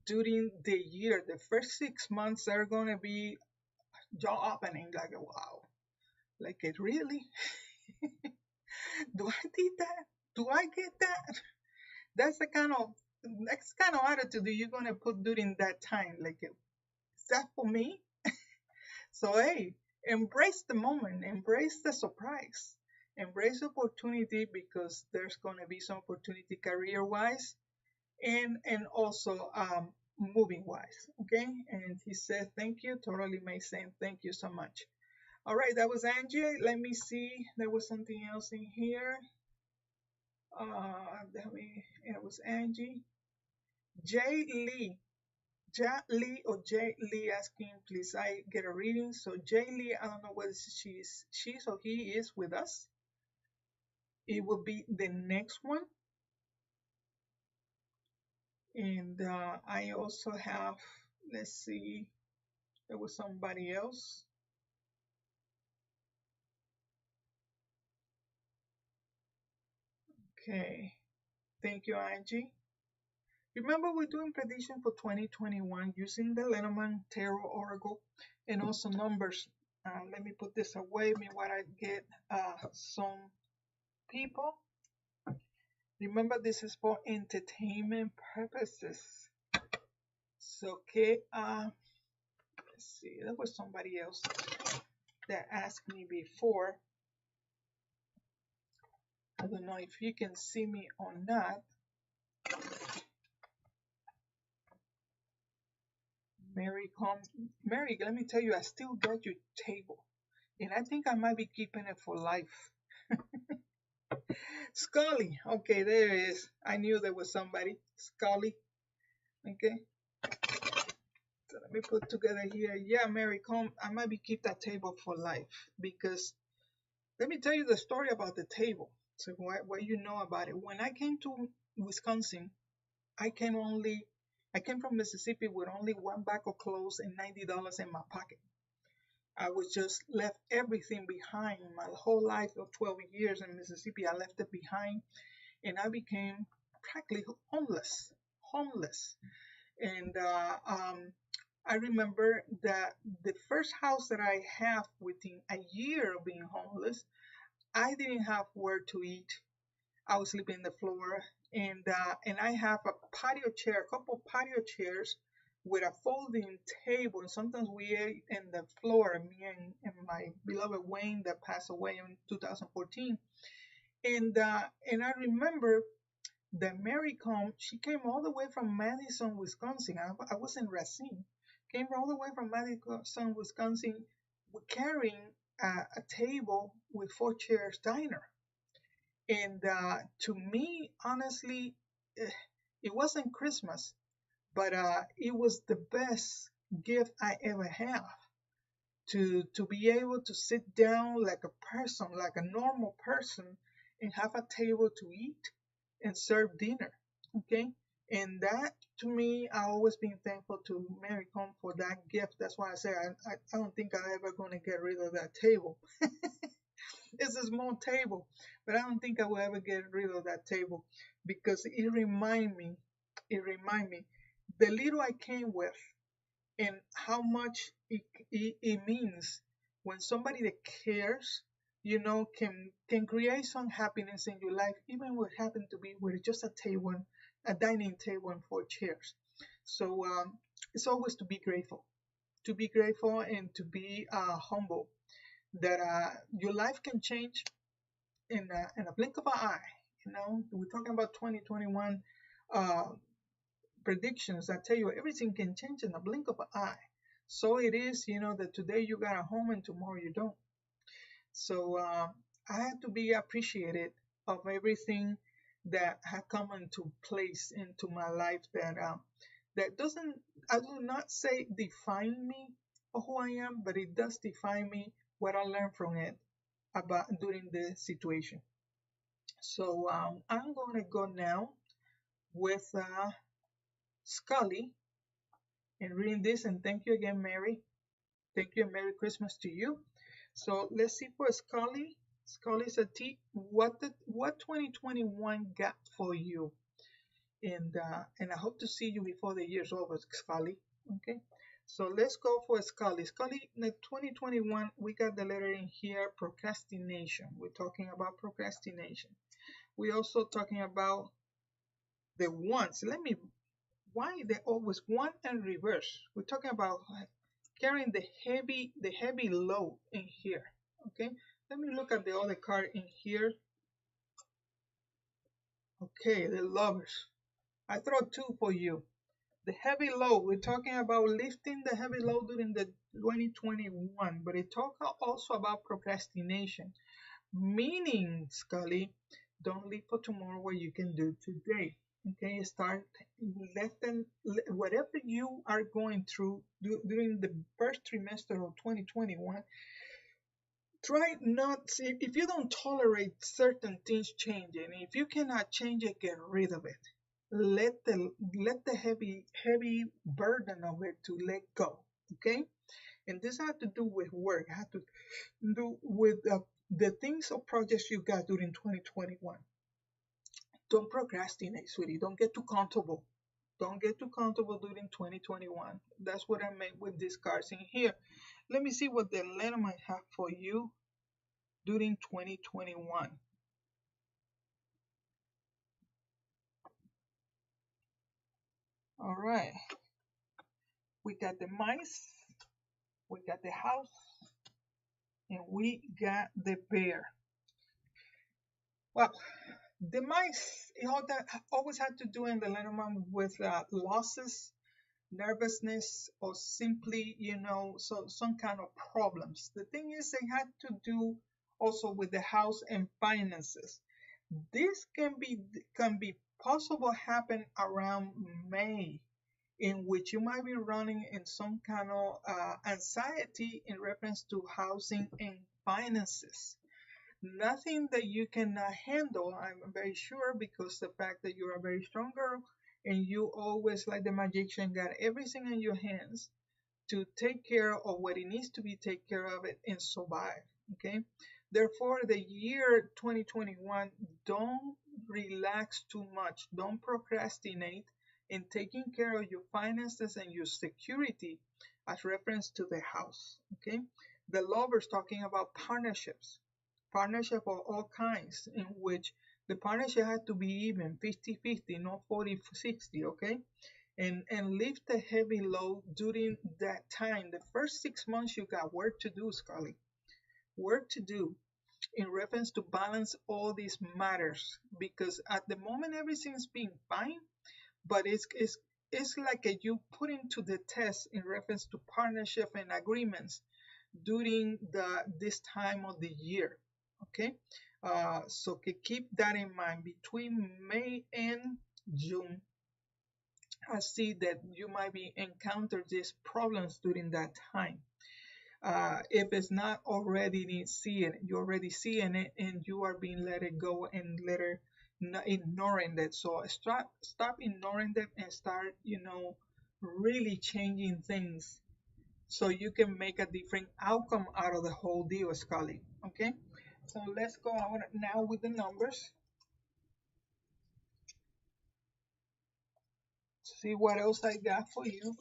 during the year. The first 6 months are going to be jaw opening, like, wow, like it really? Do I need that? Do I get that? That's the kind of next kind of attitude that you're gonna put during that time. Like, is that for me? So hey, embrace the moment, embrace the surprise, embrace opportunity, because there's gonna be some opportunity career wise, and also moving wise. Okay, and he said thank you. Totally makes sense. Thank you so much. All right, that was Angie. Let me see. There was something else in here. It was Angie. Jay Lee. Ja Lee or Jay Lee asking, please I get a reading. So Jay Lee, I don't know whether she's or he is with us. It will be the next one. And I also have, let's see, there was somebody else. Okay, thank you, Angie. Remember, we're doing prediction for 2021 using the Lenormand Tarot Oracle and also numbers. Let me put this away, meanwhile I get some people. Remember, this is for entertainment purposes. So, okay, let's see, there was somebody else that asked me before. I don't know if you can see me or not. Mary, Mary, let me tell you, I still got your table, and I think I might be keeping it for life. Scully, okay, there it is. I knew there was somebody. Scully, okay. So let me put together here. Yeah, Mary, come. I might be keep that table for life because let me tell you the story about the table. So what you know about it. When I came to Wisconsin, I came only I came from Mississippi with only one bag of clothes and $90 in my pocket. I was just left everything behind. My whole life of 12 years in Mississippi, I left it behind, and I became practically homeless. Homeless, and I remember that the first house that I have within a year of being homeless, I didn't have where to eat. I was sleeping on the floor, and I have a patio chair, a couple patio chairs with a folding table. And sometimes we ate in the floor, me and my beloved Wayne that passed away in 2014. And I remember that Mary come, she came all the way from Madison, Wisconsin. I was in Racine. Came all the way from Madison, Wisconsin, carrying a table with 4 chairs diner. And to me, honestly, it wasn't Christmas, but it was the best gift I ever have to be able to sit down like a person, like a normal person, and have a table to eat and serve dinner. Okay, and that to me, I always been thankful to Mary Come for that gift. That's why I say I don't think I'm ever going to get rid of that table. It's a small table, but I don't think I will ever get rid of that table because it remind me the little I came with and how much it means when somebody that cares, can create some happiness in your life, even what happened to be with just a table, a dining table and 4 chairs. So it's always to be grateful and to be humble that your life can change in a blink of an eye. We're talking about 2021 uh, predictions. I tell you, everything can change in a blink of an eye. So it is, that today you got a home and tomorrow you don't. So I have to be appreciated of everything that has come into place into my life that doesn't, I do not say define me or who I am, but it does define me what I learned from it about during the situation. So I'm going to go now with Scully and reading this. And thank you again, Mary. Thank you and Merry Christmas to you. So let's see for Scully. Scully said, what 2021 got for you? And I hope to see you before the year's over, Scully. Okay. So let's go for Scully. Scully, in 2021, we got the letter in here, procrastination. We're talking about procrastination. We're also talking about the ones. Why they always one and reverse. We're talking about carrying the heavy load in here. Okay, let me look at the other card in here. Okay, the lovers. I throw two for you. The heavy load. We're talking about lifting the heavy load during the 2021, but it talks also about procrastination. Meaning, Scully, don't leave for tomorrow what you can do today. Okay, start whatever you are going through during the first trimester of 2021. Try not if you don't tolerate certain things changing. If you cannot change it, get rid of it. Let the heavy burden of it to let go. Okay, and this has to do with work. Has to do with the things or projects you got during 2021. Don't procrastinate, sweetie. Don't get too comfortable. Don't get too comfortable during 2021. That's what I meant with these cards in here. Let me see what the letter might have for you during 2021. All right. We got the mice, we got the house, and we got the bear. Well, the mice, that always had to do in the Lenormand with losses, nervousness, or simply, so some kind of problems. The thing is, they had to do also with the house and finances. This can be possible happen around May, in which you might be running in some kind of anxiety in reference to housing and finances. Nothing that you cannot handle, I'm very sure, because the fact that you're a very strong girl and you always, like the magician, got everything in your hands to take care of what it needs to be taken care of it and survive. Okay. Therefore, the year 2021, don't relax too much. Don't procrastinate in taking care of your finances and your security as reference to the house. Okay. The lovers talking about partnership of all kinds, in which the partnership had to be even 50-50, not 40-60. Okay. And lift a heavy load during that time. The first 6 months, you got work to do, Scully. Work to do in reference to balance all these matters, because at the moment everything's being fine, but it's like you put into the test in reference to partnership and agreements during this time of the year. Okay. So keep that in mind. Between May and June, I see that you might be encounter these problems during that time. If it's not already seeing, you're already seeing it, and you are being let it go and ignoring that. So stop ignoring them and start, really changing things so you can make a different outcome out of the whole deal, Scully. Okay. So let's go on now with the numbers. See what else I got for you.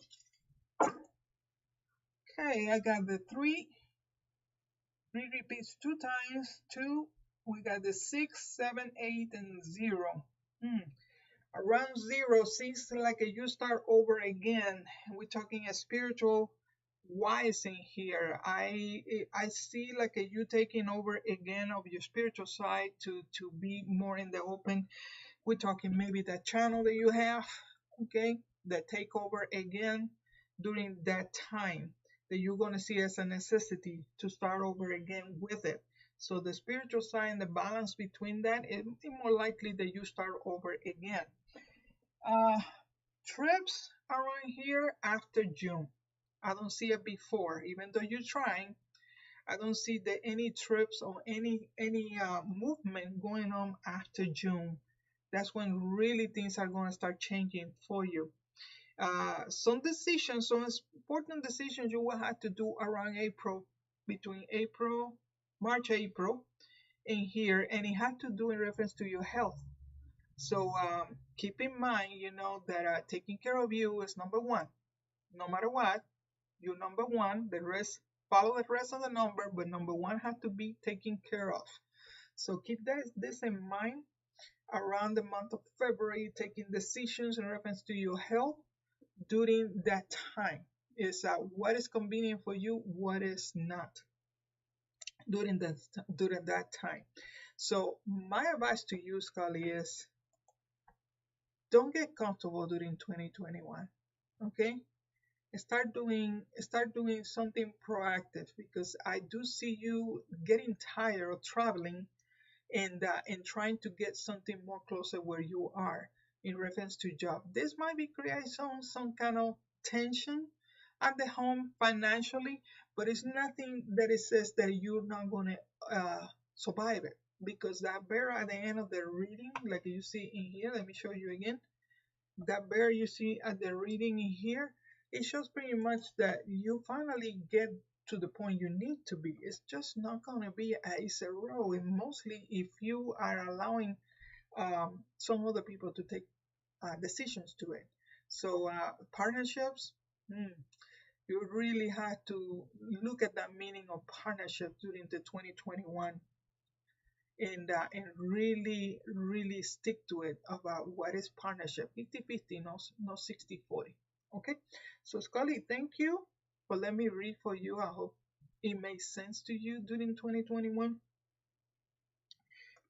Okay, I got the 3. 3 repeats 2 times. 2. We got the 6, 7, 8, and 0. Around 0 seems like you start over again. We're talking a spiritual wise in here. I see like you taking over again of your spiritual side to be more in the open. We're talking maybe that channel that you have, okay, that take over again during that time that you're going to see as a necessity to start over again with it. So the spiritual side and the balance between that, it's more likely that you start over again. Trips around here after June. I don't see it before, even though you're trying. I don't see that any trips or any movement going on after June. That's when really things are going to start changing for you. Some decisions, some important decisions you will have to do around April, between March, April, in here, and it has to do in reference to your health. So keep in mind, that taking care of you is number one. No matter what, you're number one. The rest, follow the rest of the number, but number one has to be taken care of. So keep this in mind around the month of February, taking decisions in reference to your health during that time. Is what is convenient for you, what is not during that time. So my advice to you, Scully, is don't get comfortable during 2021. Okay, start doing something proactive, because I do see you getting tired of traveling and trying to get something more closer where you are in reference to job. This might be create some kind of tension at the home financially, but it's nothing that it says that you're not going to survive it, because that bear at the end of the reading, like you see in here, let me show you again, that bear you see at the reading in here, it shows pretty much that you finally get to the point you need to be. It's just not going to be a easy road, and mostly if you are allowing some other people to take decisions to it. So partnerships, you really have to look at that meaning of partnership during the 2021, and really stick to it about what is partnership. 50-50, no 60-40. Okay, so Scully, thank you for letting me read for you. I hope it makes sense to you during 2021.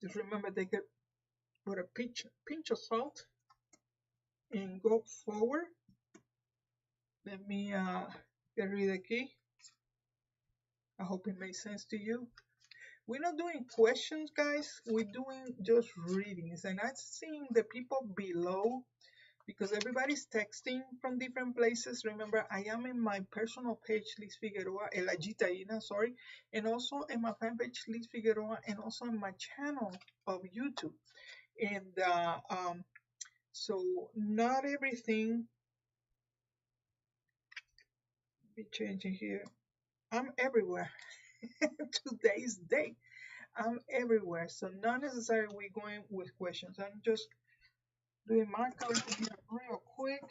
Just remember, take it with a pinch of salt and go forward. Let me get rid of the key. I hope it makes sense to you. We're not doing questions, guys. We're doing just readings. And I'm seeing the people below because everybody's texting from different places. Remember, I am in my personal page, Liz Figueroa, Elagitaina, sorry, and also in my fan page, Liz Figueroa, and also in my channel of YouTube. And so not everything be changing here. I'm everywhere. Today's day. I'm everywhere. So not necessarily we're going with questions. I'm just doing my color here real quick.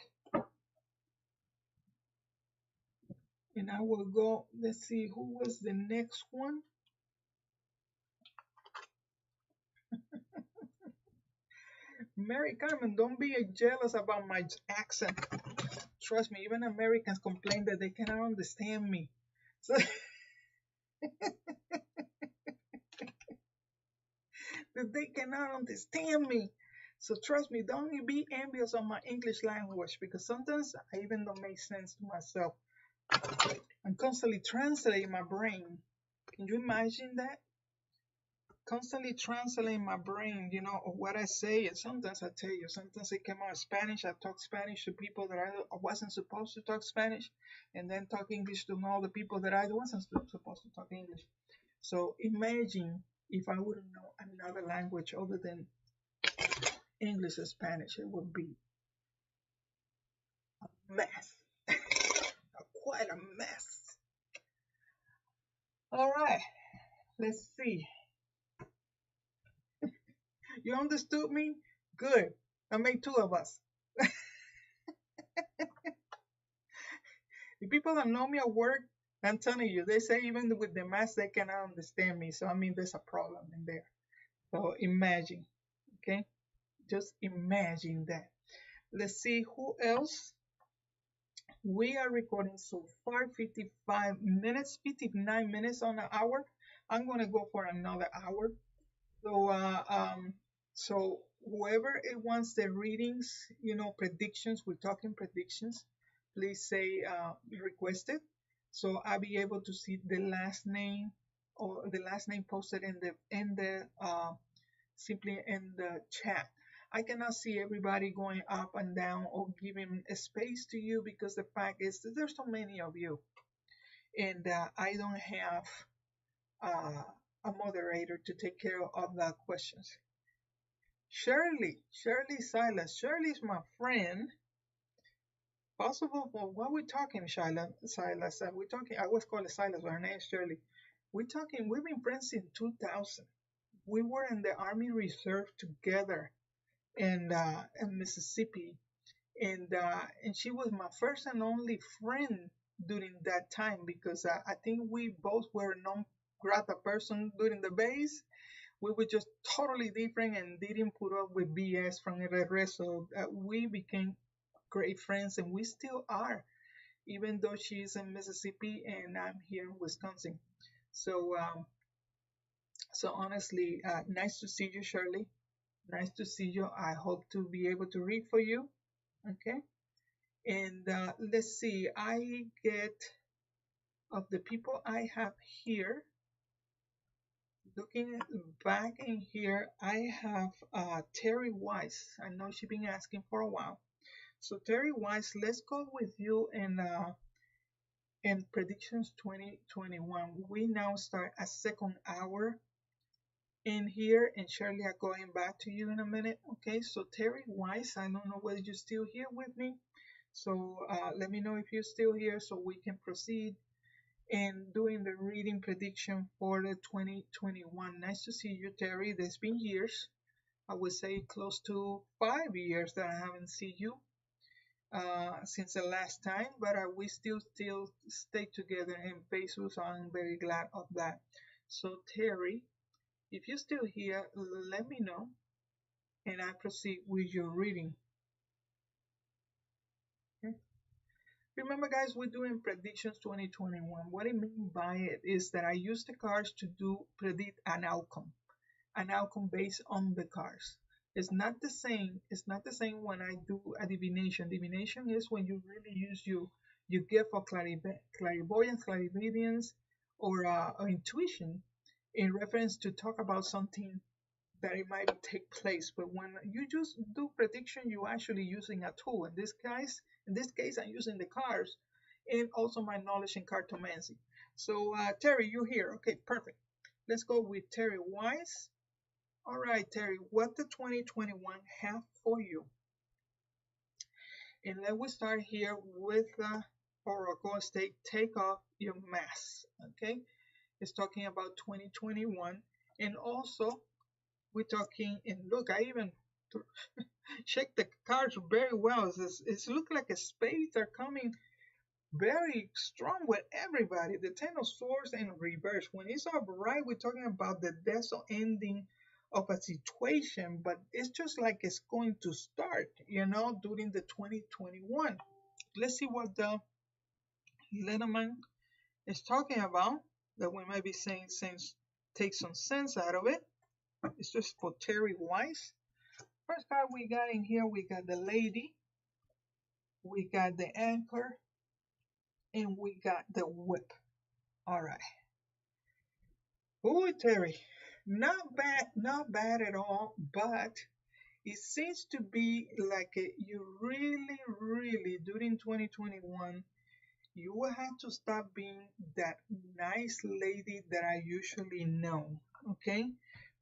And I will go, let's see, who was the next one? Mary Carmen, don't be jealous about my accent. Trust me, even Americans complain that they cannot understand me. So that they cannot understand me. So trust me, don't be envious of my English language because sometimes I even don't make sense to myself. I'm constantly translating my brain. Can you imagine that? Constantly translating my brain, you know, of what I say. And sometimes I tell you, sometimes it came out Spanish. I talk Spanish to people that I wasn't supposed to talk Spanish, and then talk English to all the people that I wasn't supposed to talk English. So imagine if I wouldn't know another language other than English or Spanish, it would be a mess. Quite a mess. All right, let's see. You understood me? Good. I made two of us. The people that know me at work, I'm telling you, they say even with the mask, they cannot understand me. So, I mean, there's a problem in there. So, imagine, okay? Just imagine that. Let's see who else. We are recording so far 55 minutes, 59 minutes on an hour. I'm going to go for another hour. So whoever it wants the readings, you know, predictions, we're talking predictions, please say request it. So I'll be able to see the last name or the last name posted in the simply in the chat. I cannot see everybody going up and down or giving a space to you because the fact is that there's so many of you, and I don't have uh, a moderator to take care of the questions. Shirley Silas. Shirley's my friend. Possible for what we're talking, Silas. We're talking. I always call it Silas, but her name is Shirley. We're talking. We've been friends since 2000. We were in the Army Reserve together in Mississippi, and she was my first and only friend during that time because I think we both were non grata person during the base. We were just totally different and didn't put up with BS from the rest. So we became great friends, and we still are, even though she's in Mississippi and I'm here in Wisconsin. So, so honestly, nice to see you, Shirley. Nice to see you. I hope to be able to read for you. Okay. And let's see, I get of the people I have here, looking back in here, I have Terry Weiss. I know she's been asking for a while. So Terry Weiss, let's go with you in predictions 2021. We now start a second hour in here, and Shirley, I'm going back to you in a minute. Okay, so Terry Weiss, I don't know whether you're still here with me. So let me know if you're still here so we can proceed in doing the reading prediction for the 2021. Nice to see you, Terry. There's been years. I would say close to 5 years that I haven't seen you since the last time, but we still stay together in Facebook, so I'm very glad of that. So Terry, if you're still here, let me know, and I proceed with your reading. Okay? Remember, guys, we're doing predictions 2021. What I mean by it is that I use the cards to predict an outcome based on the cards. It's not the same. It's not the same when I do a divination. Divination is when you really use you gift of clairvoyance, clairvidience, or intuition in reference to talk about something that it might take place. But when you just do prediction, you're actually using a tool. In this case, I'm using the cards and also my knowledge in cartomancy. So Terry, you're here. Okay, perfect. Let's go with Terry Wise. All right, Terry, what the 2021 have for you? And let us start here with Oracle State. Take off your mask. Okay, it's talking about 2021, and also we're talking. And look, I even check the cards very well. It's look like a spades are coming very strong with everybody. The Ten of Swords in reverse. When it's upright, we're talking about the death or ending of a situation, but it's just like it's going to start, during the 2021. Let's see what the Letterman is talking about that we might be saying sense, take some sense out of it. It's just for Terry Wise. First card we got in here, we got the Lady, we got the Anchor, and we got the Whip. All right. Oh, Terry, not bad at all, but it seems to be like you really, really, during 2021, you will have to stop being that nice lady that I usually know, okay?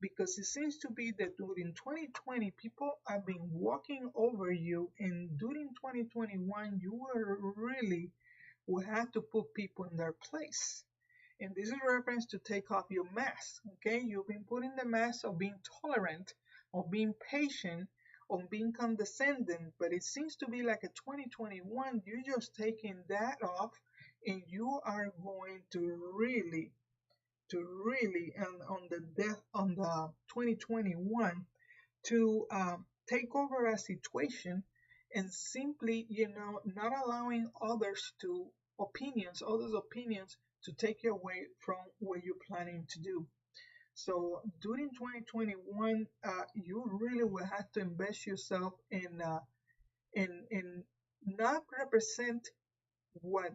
Because it seems to be that during 2020, people have been walking over you, and during 2021, you will have to put people in their place. And this is reference to take off your mask, okay? You've been putting the mask of being tolerant, of being patient, of being condescending, but it seems to be like a 2021, you're just taking that off and you are going to really, on the 2021, to take over a situation and simply, not allowing others' opinions to take you away from what you're planning to do. So during 2021, you really will have to invest yourself in not represent what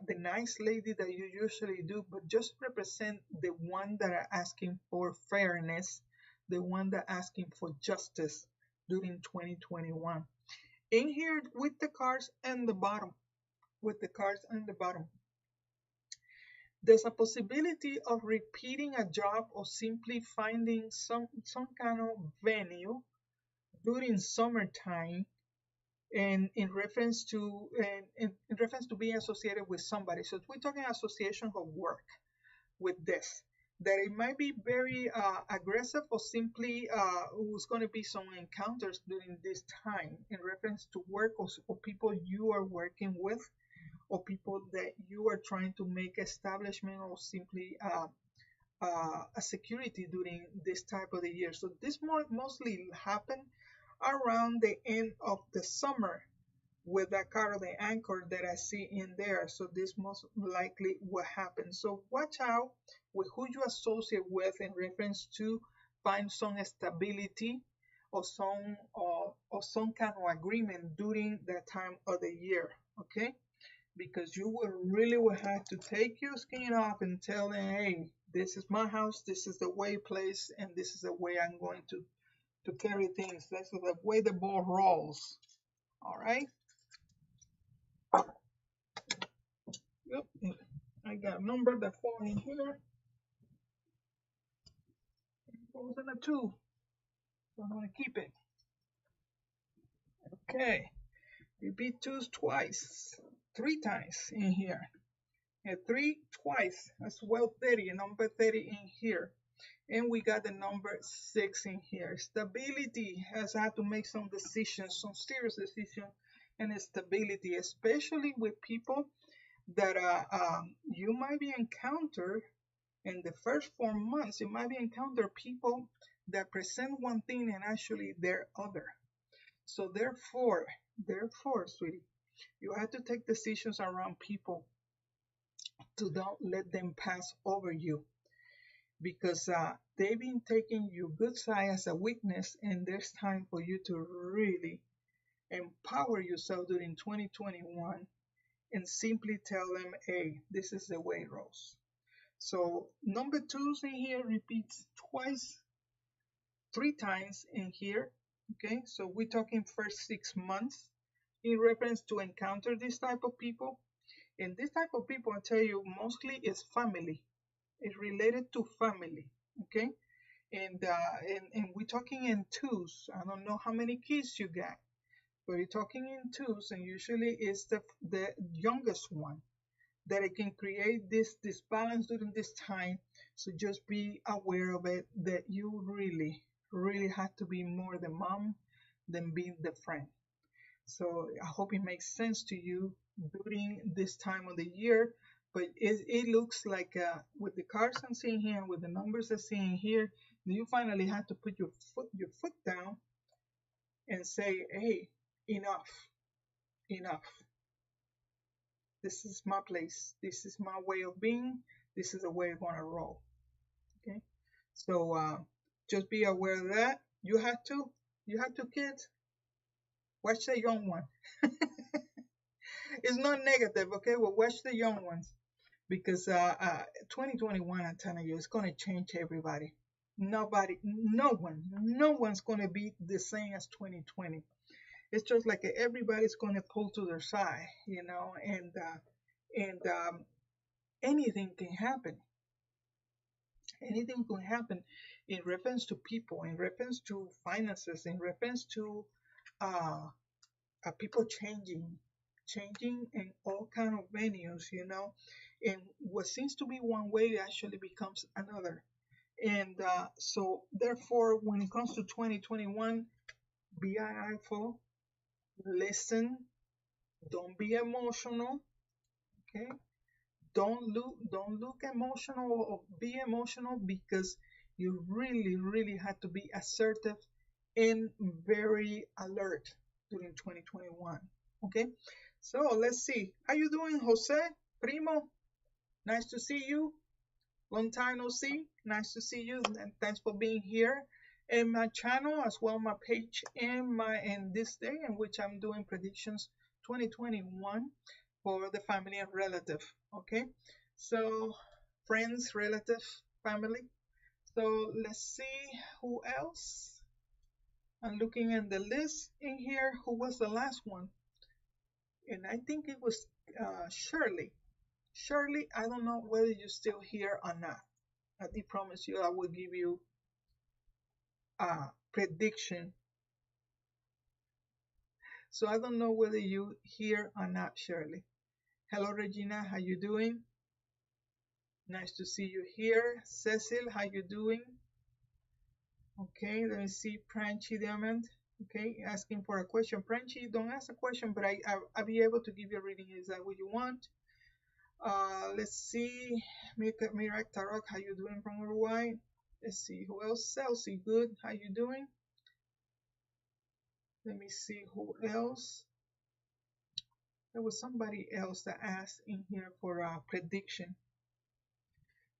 the nice lady that you usually do, but just represent the one that are asking for fairness, the one that asking for justice during 2021. In here with the cards and the bottom, there's a possibility of repeating a job or simply finding some kind of venue during summertime, and in reference to being associated with somebody. So we're talking association of work with this. That it might be very aggressive, or simply it's going to be some encounters during this time in reference to work, or people you are working with, or people that you are trying to make establishment, or simply a security during this type of the year. So this mostly happen around the end of the summer with that card of the Anchor that I see in there. So this most likely will happen. So watch out with who you associate with in reference to find some stability or some kind of agreement during that time of the year. Okay, because you will have to take your skin off and tell them, hey, this is my house, this is the way place, and this is the way I'm going to carry things. This is the way the ball rolls. All right. Yep. I got a number that falls in here. It falls in a 2. So I'm going to keep it. Okay. Repeat 2s twice. 3 times in here. And 3 twice. As well 30. Number 30 in here. And we got the number 6 in here. Stability has had to make some decisions, some serious decisions, and stability, especially with people that you might be encountered in the first 4 months. You might be encounter people that present one thing and actually they're other. So therefore, sweetie, You have to take decisions around people to don't let them pass over you, because they've been taking your good side as a weakness, and there's time for you to really empower yourself during 2021 and simply tell them, hey, this is the way, Rose. So number two in here repeats twice, three times in here. Okay, so we're talking first 6 months in reference to encounter this type of people. And this type of people, I tell you, mostly is family. It's related to family. Okay, and we're talking in twos. I don't know how many kids you got, but we're talking in twos, and usually it's the youngest one that it can create this balance during this time. So just be aware of it, that you really have to be more the mom than being the friend. So I hope it makes sense to you during this time of the year. But it looks like with the cards I'm seeing here, with the numbers I'm seeing here, you finally have to put your foot down and say, hey, enough, enough. This is my place. This is my way of being. This is the way I'm gonna roll. Okay. So just be aware of that. You have to, kids. Watch the young one. It's not negative, okay? Well, watch the young ones, because 2021, I'm telling you, it's gonna change everybody. Nobody, no one's gonna be the same as 2020. It's just like everybody's gonna pull to their side, and anything can happen. Anything can happen in reference to people, in reference to finances, in reference to uh, people changing in all kind of venues. And what seems to be one way actually becomes another. And so therefore, when it comes to 2021, be mindful, listen, don't be emotional, okay? Don't look emotional or be emotional, because you really have to be assertive and very alert during 2021. Okay, so let's see. How you doing, Jose? Primo, nice to see you. Long time no see. Nice to see you, and thanks for being here in my channel, as well my page, and this day in which I'm doing predictions 2021 for the family and relative. Okay, so friends, relative, family. So let's see who else. I'm looking at the list in here. Who was the last one? And I think it was Shirley. Shirley, I don't know whether you're still here or not. I did promise you I will give you a prediction. So I don't know whether you here or not, Shirley. Hello, Regina. How you doing? Nice to see you here. Cecil, how you doing? Okay, let me see. Pranchi Diamond. Okay, asking for a question. Pranchi, don't ask a question, but I'll be able to give you a reading. Is that what you want? Let's see. Mirak Tarok, how you doing from Uruguay? Let's see. Who else? Celsi, good. How you doing? Let me see who else. There was somebody else that asked in here for a prediction.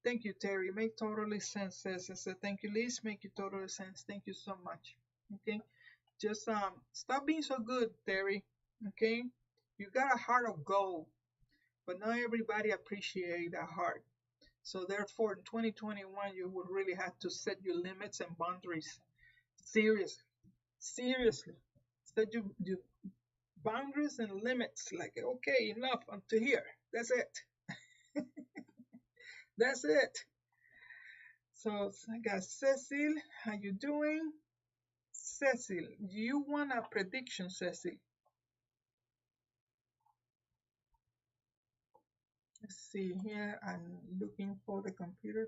Thank you, Terry. Make totally sense, says. I said, thank you, Liz. Make you totally sense. Thank you so much. Okay. Just stop being so good, Terry. Okay. You got a heart of gold, but not everybody appreciate that heart. So therefore, in 2021, you would really have to set your limits and boundaries. Seriously. Seriously. Set your boundaries and limits. Like, okay, enough until here. That's it. That's it. So I got Cecil. How you doing? Cecil, do you want a prediction, Cecil? Let's see here. I'm looking for the computer.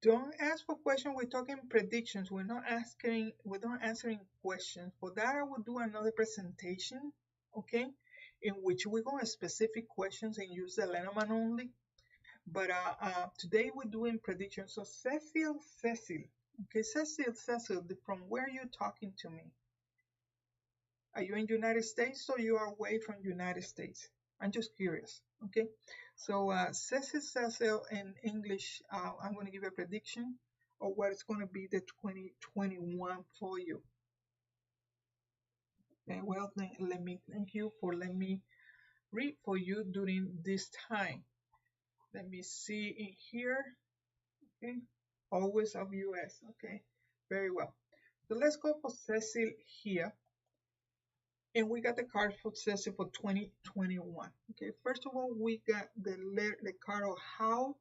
Don't ask for questions. We're talking predictions. We're not answering questions. For that, I will do another presentation, okay, in which we go on specific questions and use the Lenormand only. But today we're doing predictions. So Cecil, Okay, Cecil, from where are you talking to me? Are you in United States or you are away from United States? I'm just curious. Okay, so Cecil in English, I'm going to give a prediction of what is going to be the 2021 for you. Okay, well, then let me thank you for letting me read for you during this time. Let me see in here. Okay, always of US. Okay, very well. So let's go for Cecil here. And we got the card for Cecil for 2021. Okay, first of all, we got the card of how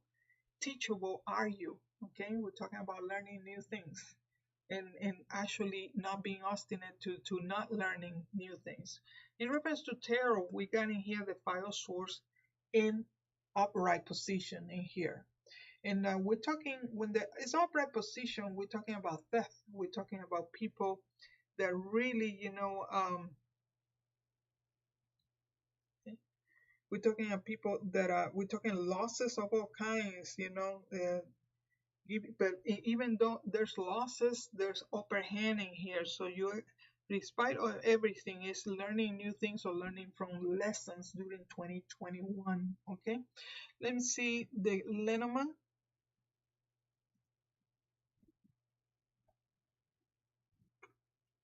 teachable are you? Okay, we're talking about learning new things and actually not being obstinate to not learning new things. In reference to tarot, we got in here the Five of Swords in upright position in here. And we're talking, when it's upright position, we're talking about theft. We're talking about people that really, we're talking about people that are, we're talking losses of all kinds, but even though there's losses, there's upper hand in here. So you, despite of everything, is learning new things or learning from lessons during 2021. Okay, let me see the Lenormand.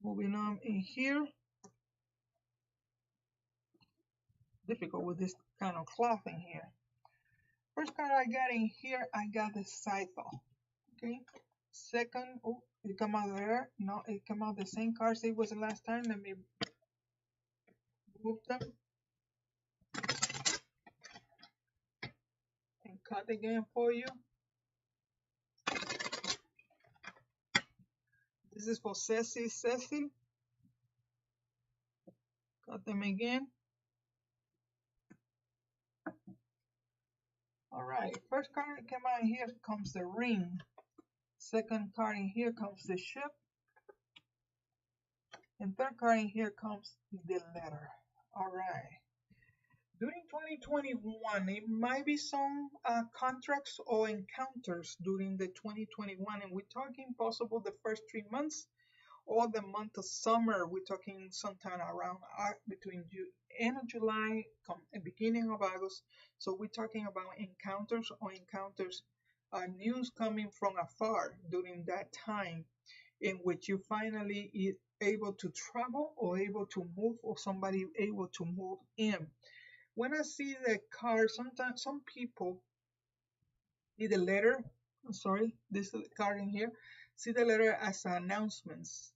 Moving on in here. Difficult with this kind of cloth in here. First card I got in here, I got the Scythe. Okay. Second, oh, it come out there. No, it come out the same cards it was the last time. Let me move them and cut again for you. This is for Cecil. Cut them again. All right. First card that came out here comes the ring. Second card in here comes the ship. And third card in here comes the letter. All right. During 2021, it might be some contracts or encounters during the 2021, and we're talking possible the first 3 months or the month of summer. We're talking sometime around between end of July and beginning of August. So we're talking about encounters news coming from afar during that time, in which you finally able to travel or able to move, or somebody able to move in. When I see the card, sometimes some people see the letter, this card in here, see the letter as announcements,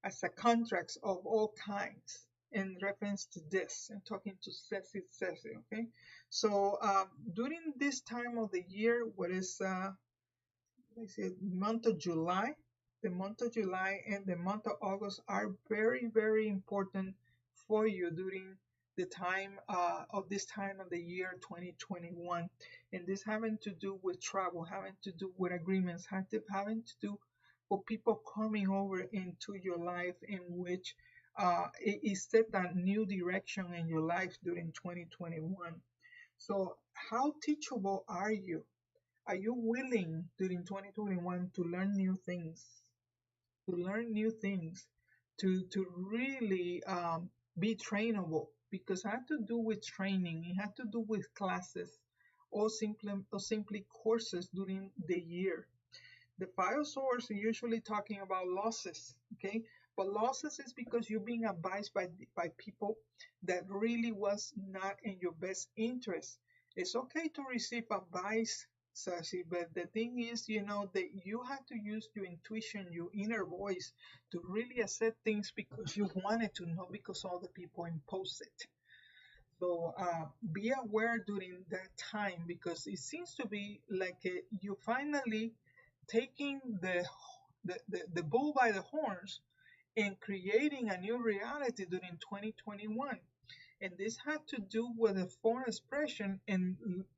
as a contracts of all kinds in reference to this, and talking to Cecil, okay? So during this time of the year, what is, let's see, month of July, the month of July and the month of August are very, very important for you during the time of this time of the year 2021. And this having to do with travel, having to do with agreements, having to do with people coming over into your life, in which it set a new direction in your life during 2021. So how teachable are you? Are you willing during 2021 to learn new things? To learn new things, to really be trainable, because it had to do with training, it had to do with classes, or simply courses during the year. The Five of Swords are usually talking about losses, okay? But losses is because you're being advised by people that really was not in your best interest. It's okay to receive advice, Sashi, but the thing is, that you have to use your intuition, your inner voice, to really accept things because you wanted to, not because other people impose it. So be aware during that time, because it seems to be like you finally taking the bull by the horns and creating a new reality during 2021. And this had to do with a foreign expression and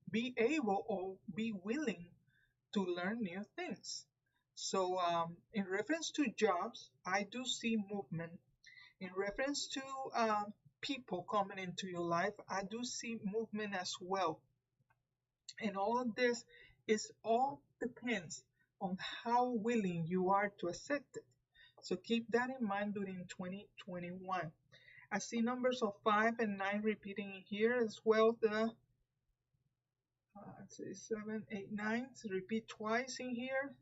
be able or be willing to learn new things. So in reference to jobs, I do see movement. In reference to people coming into your life, I do see movement as well. And all of this is all depends on how willing you are to accept it. So keep that in mind during 2021. I see numbers of 5 and 9 repeating here as well. The 7, 8, 9 repeat twice in here,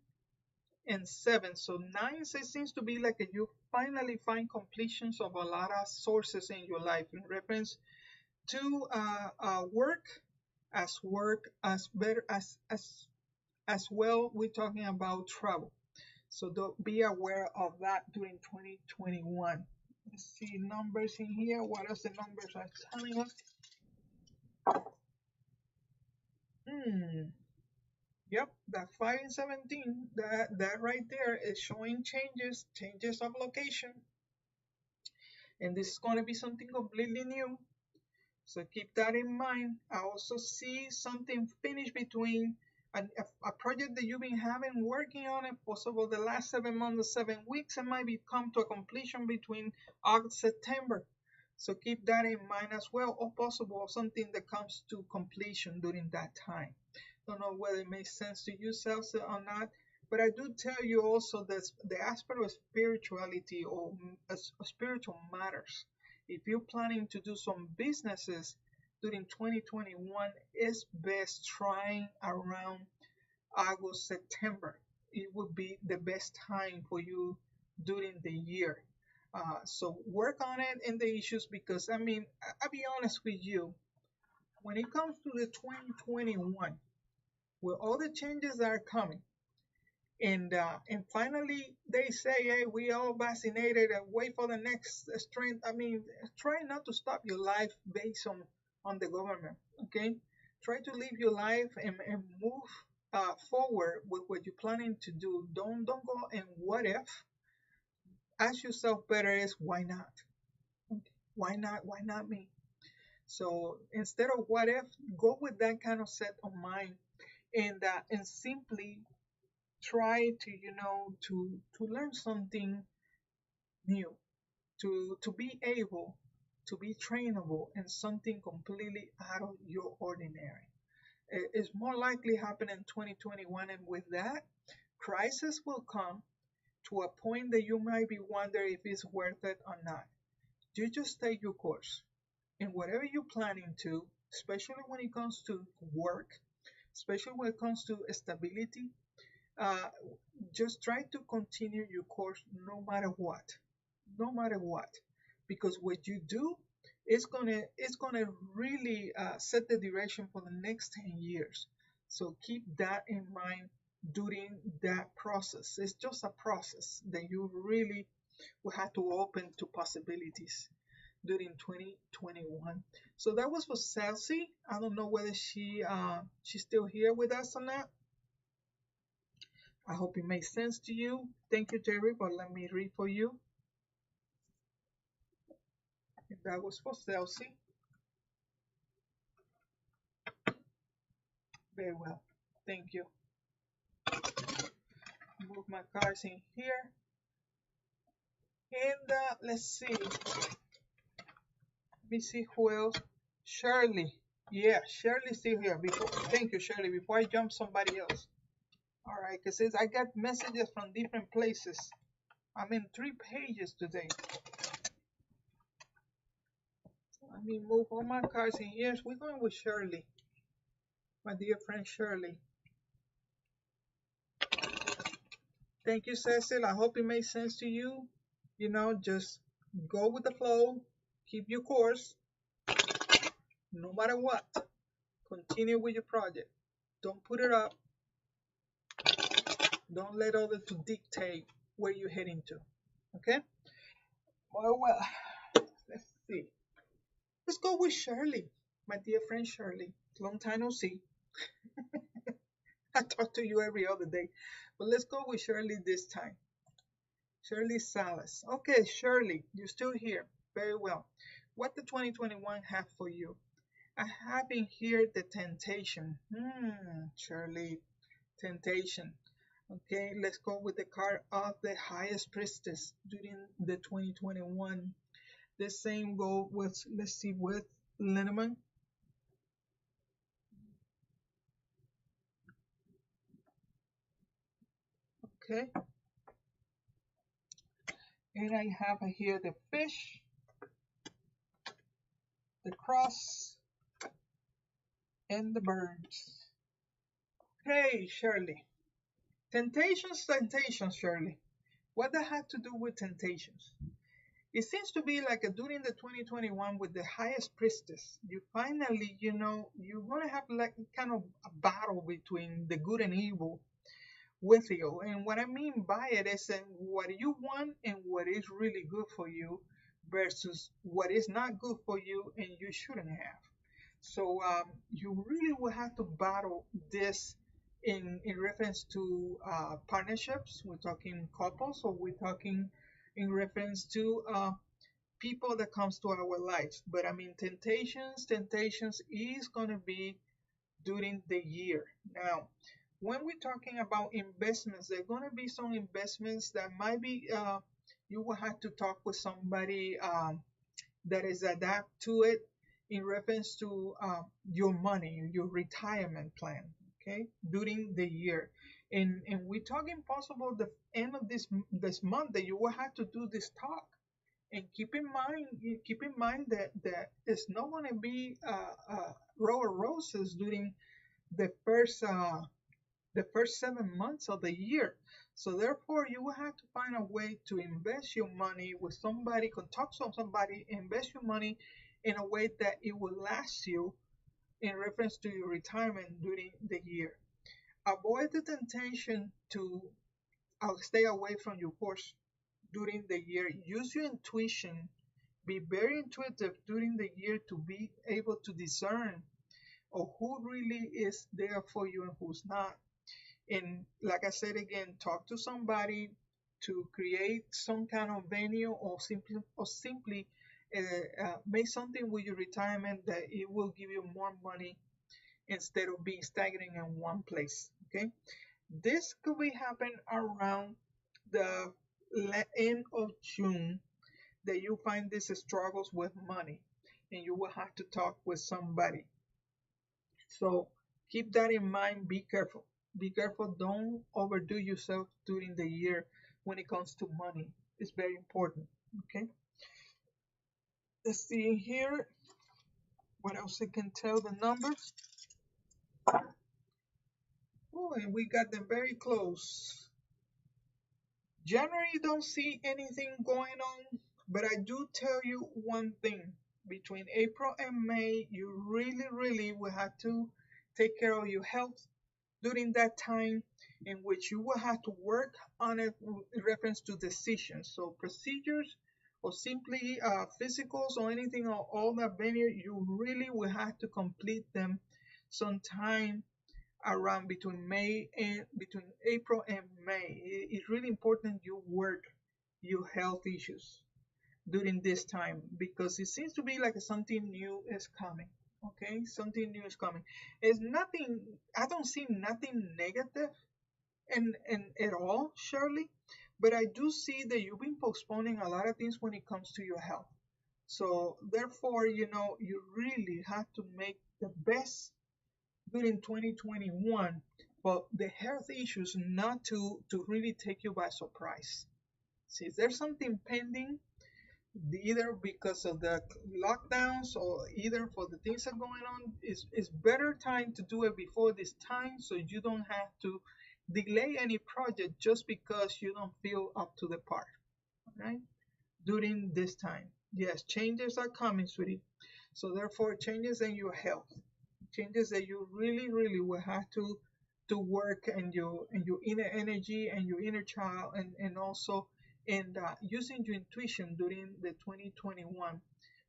and 7. So 9 it seems to be like you finally find completions of a lot of sources in your life in reference to work as better as well. We're talking about travel. So be aware of that during 2021. Let's see numbers in here. What else the numbers are telling us? Yep, that 5 and 17, that right there is showing changes of location. And this is going to be something completely new. So keep that in mind. I also see something finished between a project that you've been having working on it possible the last 7 months or 7 weeks, and might come to a completion between August September. So keep that in mind as well, or possible something that comes to completion during that time. Don't know whether it makes sense to you, Celso, or not, but I do tell you also that the aspect of spirituality or spiritual matters. If you're planning to do some businesses during 2021, it's best trying around August, September. It would be the best time for you during the year. So work on it and the issues, because I mean, I'll be honest with you, when it comes to the 2021, with all the changes that are coming, and finally they say, hey, we all vaccinated and wait for the next strength. I mean, try not to stop your life based on the government. Okay, try to live your life and move forward with what you're planning to do. Don't go and what if. Ask yourself better is why not. Why not me? So instead of what if, go with that kind of set of mind, and simply try to to learn something new, to be able to be trainable in something completely out of your ordinary. It's more likely happen in 2021, and with that, crisis will come to a point that you might be wondering if it's worth it or not. You just take your course, and whatever you're planning to, especially when it comes to work, especially when it comes to stability, uh, just try to continue your course no matter what, because what you do is gonna really set the direction for the next 10 years. So keep that in mind during that process. It's just a process that you really will have to open to possibilities during 2021. So that was for Celsi. I don't know whether she's still here with us or not. I hope it makes sense to you. Thank you, Jerry, but let me read for you. That was for Celsi. Very well. Thank you. Move my cards in here. And let's see. Let me see who else. Shirley. Yeah, Shirley's still here. Thank you, Shirley. Before I jump somebody else. All right, because I got messages from different places. I'm in 3 pages today. Let me move all my cards in here. We're going with Shirley, my dear friend Shirley. Thank you, Cecil. I hope it made sense to you. Just go with the flow, keep your course, no matter what. Continue with your project. Don't put it up. Don't let others to dictate where you're heading to. Okay? Well, let's see. Let's go with Shirley, my dear friend Shirley. Long time no see. I talk to you every other day, but let's go with Shirley this time. Shirley Salas. Okay, Shirley, you're still here. Very well. What the 2021 have for you? I have in here the temptation. Shirley, temptation. Okay, let's go with the card of the highest priestess during the 2021. The same go with, let's see, with Lenormand. Okay, and I have here the fish, the cross, and the birds. Hey, Shirley. Temptations, Shirley. What that have to do with temptations? It seems to be like during the 2021 with the highest priestess, you finally, you're going to have like kind of a battle between the good and evil with you. And what I mean by it is what you want and what is really good for you versus what is not good for you and you shouldn't have. So you really will have to battle this in reference to partnerships. We're talking couples, or we're talking in reference to people that comes to our lives. But I mean, temptations is gonna be during the year. Now, when we're talking about investments, there are gonna be some investments that might be you will have to talk with somebody that is adapt to it in reference to your money, your retirement plan, okay, during the year. And we're talking possible the end of this month that you will have to do this talk. And keep in mind that it's not going to be row of roses during the first 7 months of the year. So therefore, you will have to find a way to invest your money with somebody, talk to somebody, invest your money in a way that it will last you in reference to your retirement during the year. Avoid the temptation to stay away from your horse during the year. Use your intuition. Be very intuitive during the year to be able to discern of who really is there for you and who's not. And like I said again, talk to somebody to create some kind of venue, or simply make something with your retirement that it will give you more money instead of being stagnant in one place. Okay, this could be happen around the end of June, that you find these struggles with money and you will have to talk with somebody. So keep that in mind. Be careful. Be careful. Don't overdo yourself during the year when it comes to money. It's very important. Okay. Let's see here. What else I can tell the numbers? Oh, and we got them very close. January don't see anything going on, but I do tell you one thing. Between April and May, you really will have to take care of your health during that time, in which you will have to work on it in reference to decisions. So procedures or simply physicals or anything or all that venue, you really will have to complete them sometime around between April and May. It's really important you work your health issues during this time, because it seems to be like something new is coming. Okay, something new is coming. It's nothing. I don't see nothing negative and at all, Shirley. But I do see that you've been postponing a lot of things when it comes to your health. So therefore, you really have to make the best during 2021, but the health issues not to really take you by surprise. See, if there's something pending, either because of the lockdowns or either for the things that are going on, it's better time to do it before this time, so you don't have to delay any project just because you don't feel up to the part. Right, during this time, yes, changes are coming, sweetie. So therefore, changes in your health, changes that you really will have to work, and your inner energy and your inner child, and also in using your intuition during the 2021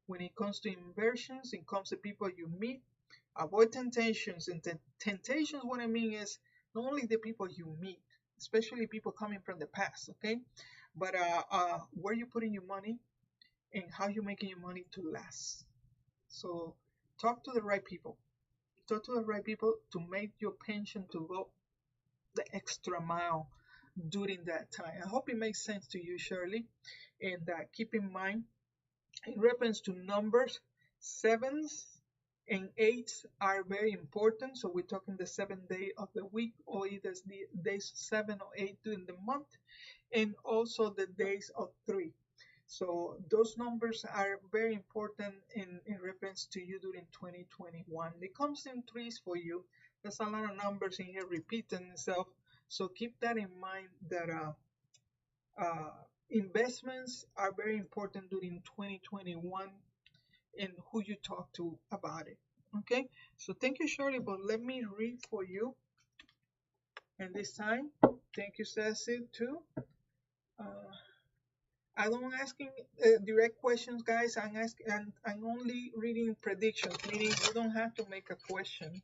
when it comes to inversions, it comes to people you meet. Avoid temptations. And temptations, what I mean is not only the people you meet, especially people coming from the past, okay, but where you putting your money and how you making your money to last. So talk to the right people. Talk to the right people to make your pension to go the extra mile during that time. I hope it makes sense to you, Shirley. And keep in mind, in reference to numbers, sevens And 8s are very important. So we're talking the 7th day of the week, or either the days 7 or 8 during the month, and also the days of 3. So those numbers are very important in reference to you during 2021. It comes in threes for you. There's a lot of numbers in here repeating itself. So keep that in mind that investments are very important during 2021 and who you talk to about it. Okay, so thank you, Shirley, but let me read for you. And this time, thank you, Cecil, too. I don't asking direct questions, guys. I'm only reading predictions, meaning you don't have to make a question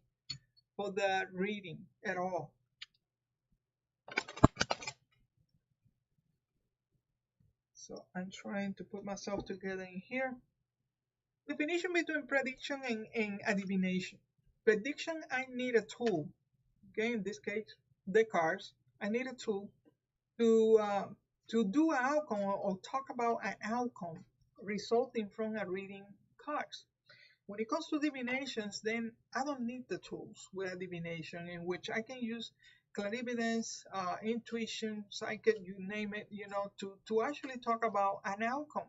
for the reading at all. So I'm trying to put myself together in here. Definition between prediction and adivination. Prediction, I need a tool. Okay, in this case, the cards. I need a tool to do an outcome or talk about an outcome resulting from a reading cards. When it comes to divinations, then I don't need the tools with a divination, in which I can use clarividence, intuition, psychic, you name it, to actually talk about an outcome.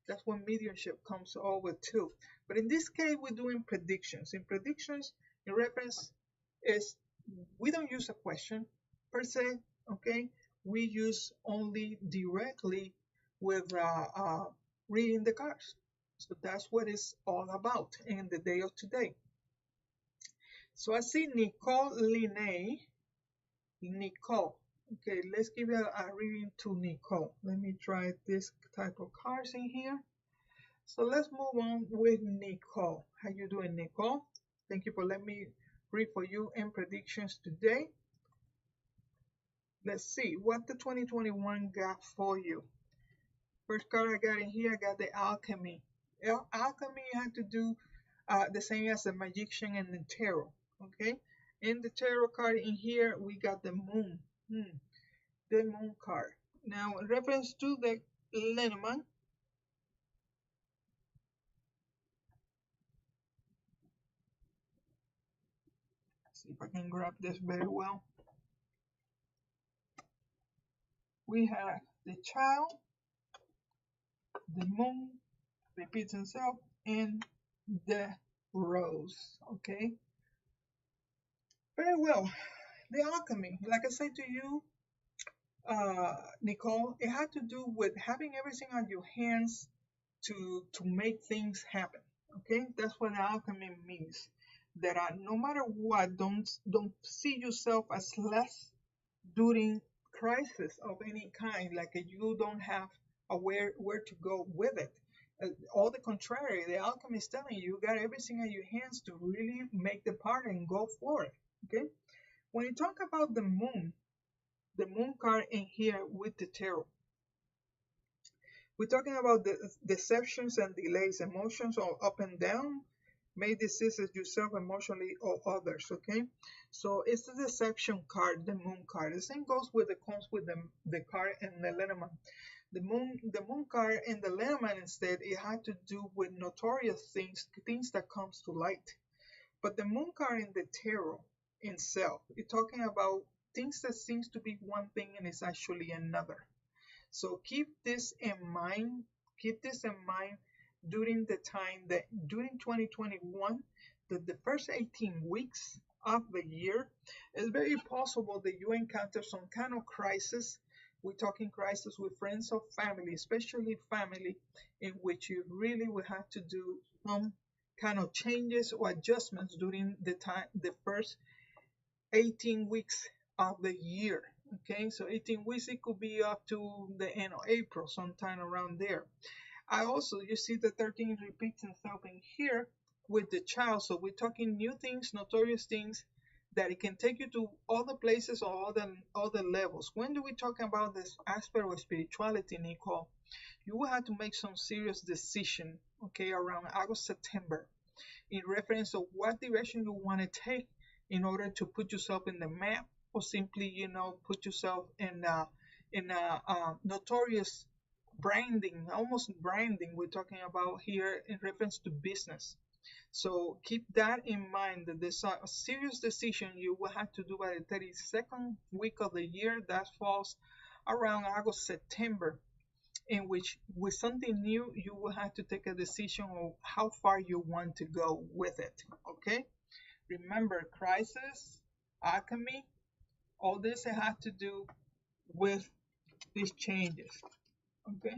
That's when mediumship comes over too. But in this case, we're doing predictions. In predictions, in reference is we don't use a question per se, okay? We use only directly with reading the cards. So that's what it's all about in the day of today. So I see Nicole Linné. Nicole. Okay, let's give a reading to Nicole. Let me try this type of cards in here. So let's move on with Nicole. How you doing, Nicole? Thank you for letting me read for you and predictions today. Let's see what the 2021 got for you. First card I got in here, I got the Alchemy. Alchemy had to do the same as the Magician and the Tarot. Okay, in the Tarot card in here, we got the Moon. The Moon card. Now, in reference to the Lenormand, see if I can grab this very well. We have the Child, the Moon, repeats himself, and the Rose. Okay, very well. The Alchemy, like I said to you, Nicole, it had to do with having everything on your hands to make things happen. Okay, that's what alchemy means. That no matter what, don't see yourself as less during crisis of any kind, like you don't have where to go with it. All the contrary, the alchemy is telling you got everything in your hands to really make the part and go for it. Okay, when you talk about the moon card in here with the tarot, we're talking about the deceptions and delays, emotions or up and down, may deceive yourself emotionally or others. Okay, so it's the deception card, the moon card. The same goes with the card and the Lenormand. The moon card and the Lenormand, instead, it had to do with notorious things that comes to light. But the moon card in the tarot itself, it's talking about things that seems to be one thing and it's actually another. So keep this in mind. Keep this in mind during the time that during 2021, that the first 18 weeks of the year, it's very possible that you encounter some kind of crisis. We're talking crisis with friends or family, especially family, in which you really will have to do some kind of changes or adjustments during the first 18 weeks of the year. Okay, so 18 weeks, it could be up to the end of April, sometime around there. You see the 13 repeats itself in here with the Child. So we're talking new things, notorious things, that it can take you to other places or other levels. When do we talk about this aspect of spirituality, Nicole? You will have to make some serious decision, okay, around August, September, in reference to what direction you want to take in order to put yourself in the map, or simply, put yourself in a notorious branding, almost branding we're talking about here in reference to business. So keep that in mind that there's a serious decision you will have to do by the 32nd week of the year. That falls around August, September, in which with something new, you will have to take a decision on how far you want to go with it. Okay? Remember, crisis, alchemy, all this has to do with these changes. Okay?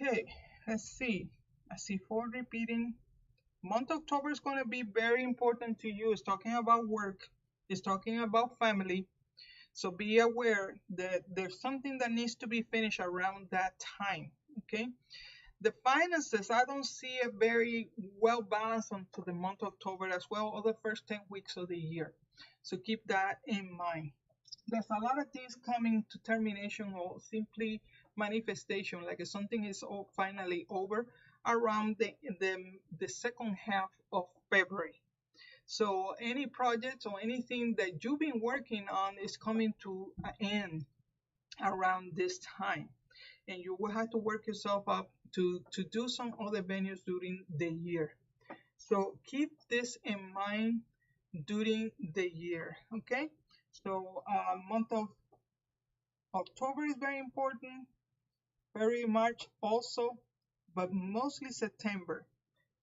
Okay, let's see. I see 4 repeating. Month October is going to be very important to you. It's talking about work, it's talking about family. So be aware that there's something that needs to be finished around that time. Okay. The finances, I don't see a very well balanced until the month of October as well, or the first 10 weeks of the year. So keep that in mind. There's a lot of things coming to termination or simply manifestation, like if something is finally over around the second half of February. So any projects or anything that you've been working on is coming to an end around this time. And you will have to work yourself up to do some other venues during the year. So keep this in mind during the year, okay? So month of October is very important, very March also, but mostly September.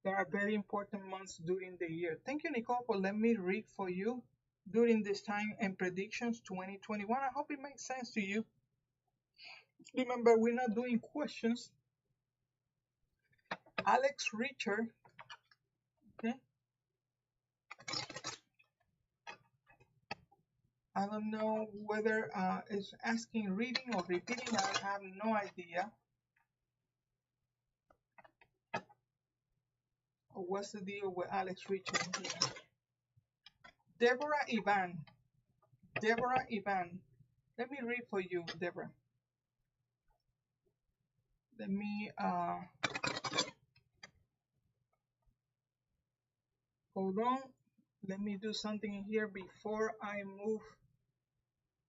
There are very important months during the year. Thank you, Nicole, for letting me read for you during this time and predictions 2021. I hope it makes sense to you. Remember, we're not doing questions. Alex Richard, okay? I don't know whether it's asking reading or repeating. I have no idea. Or what's the deal with Alex Richard here? Deborah Ivan. Deborah Ivan. Let me read for you, Deborah. Let me hold on. Let me do something here before I move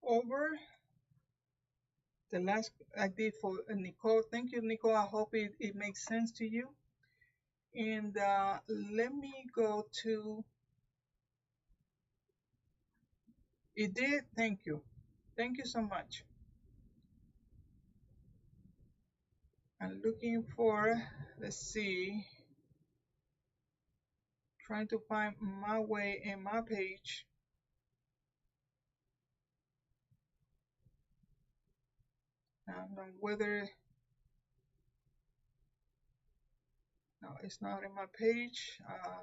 over. The last I did for Nicole. Thank you, Nicole. I hope it makes sense to you. And let me go to, it did. Thank you. Thank you so much. I'm looking for, let's see, trying to find my way in my page. I don't know whether, no, it's not in my page.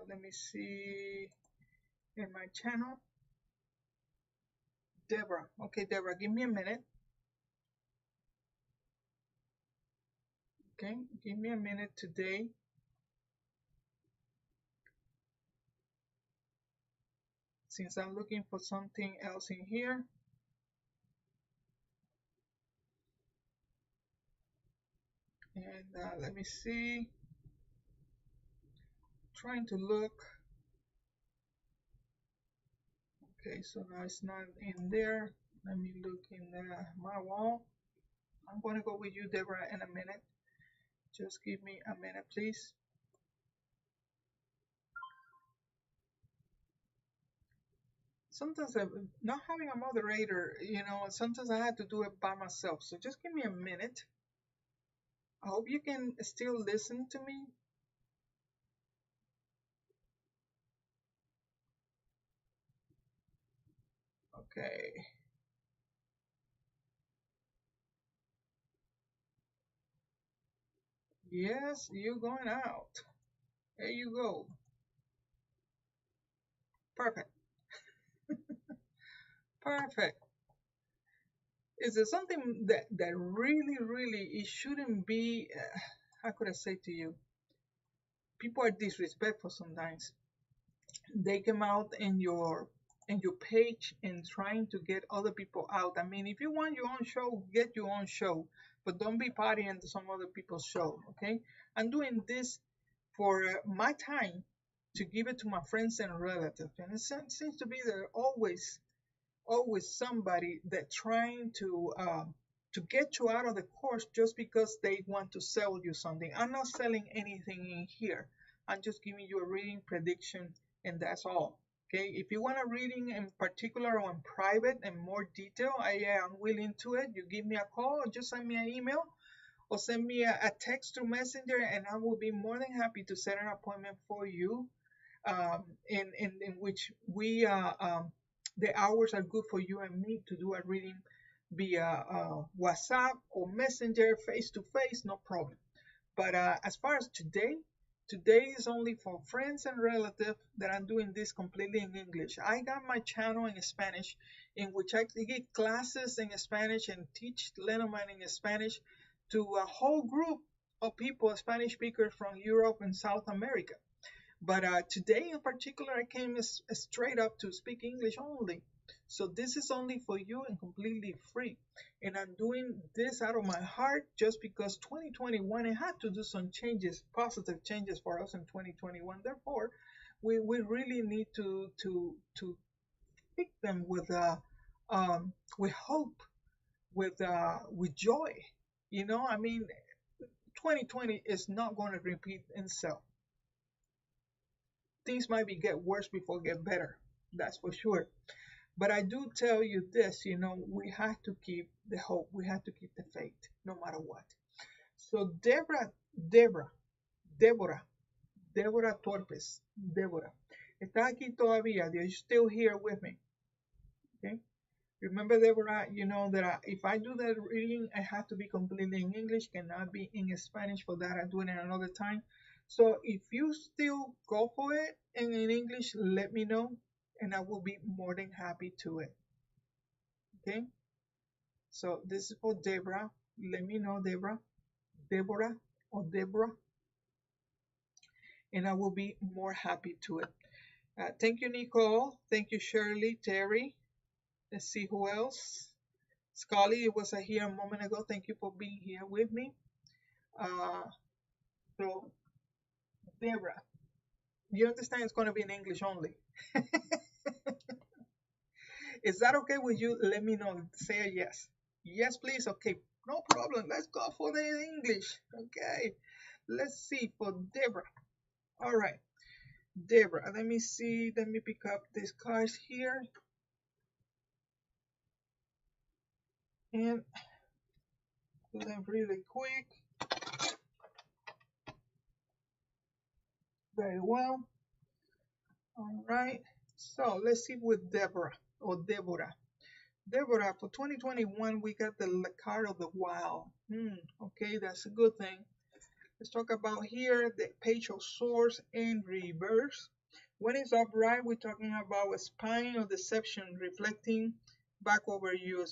Let me see in my channel. Deborah. Okay, Deborah, give me a minute. Okay, give me a minute today. Since I'm looking for something else in here. And let me see. Trying to look. Okay, so now it's not in there. Let me look in my wall. I'm going to go with you, Deborah, in a minute. Just give me a minute, please. Sometimes not having a moderator, sometimes I have to do it by myself. So just give me a minute. I hope you can still listen to me. Okay. Yes, you're going out. There you go. Perfect. Perfect. Is there something that really it shouldn't be? How could I say to you? People are disrespectful sometimes. They come out in your page and trying to get other people out. I mean, if you want your own show, get your own show, but don't be partying to some other people's show. Okay? I'm doing this for my time to give it to my friends and relatives, and it seems to be there always somebody that trying to to get you out of the course just because they want to sell you something. I'm not selling anything in here. I'm just giving you a reading prediction, and that's all. Okay, if you want a reading in particular or in private and more detail, I am willing to it. You give me a call or just send me an email or send me a text through Messenger, and I will be more than happy to set an appointment for you, in which we the hours are good for you and me to do a reading via WhatsApp or Messenger, face to face, no problem. But as far as today is only for friends and relatives that I'm doing this completely in English. I got my channel in Spanish, in which I give classes in Spanish and teach Lenormand in Spanish to a whole group of people, Spanish speakers from Europe and South America. But today in particular, I came straight up to speak English only. So this is only for you and completely free. And I'm doing this out of my heart just because 2021, I had to do some changes, positive changes for us in 2021. Therefore, we really need to pick them with hope, with joy. You know, I mean, 2020 is not going to repeat itself. Things might get worse before get better. That's for sure. But I do tell you this, you know, we have to keep the hope. We have to keep the faith, no matter what. So Deborah Torpes, Deborah, ¿estás aquí todavía? Are you still here with me? Okay. Remember, Deborah, you know that if I do that reading, I have to be completely in English, cannot be in Spanish. For that, I do it another time. So if you still go for it and in English, let me know, and I will be more than happy to it. Okay? So this is for Deborah. Let me know, Deborah or Deborah, and I will be more happy to it. Thank you, Nicole. Thank you, Shirley, Terry. Let's see who else. Scully, it was here a moment ago. Thank you for being here with me. So, Deborah, you understand it's going to be in English only. Is that okay with you? Let me know. Say a yes. Yes, please. Okay, no problem. Let's go for the English. Okay, let's see for Deborah. All right, Deborah, let me see. Let me pick up these cards here. And do them really quick. Very well. All right. So let's see with Deborah or Deborah. Deborah, for 2021, we got the card of the Wow. Okay, that's a good thing. Let's talk about here the Page of Swords in reverse. When it's upright, we're talking about a spine of deception reflecting back over your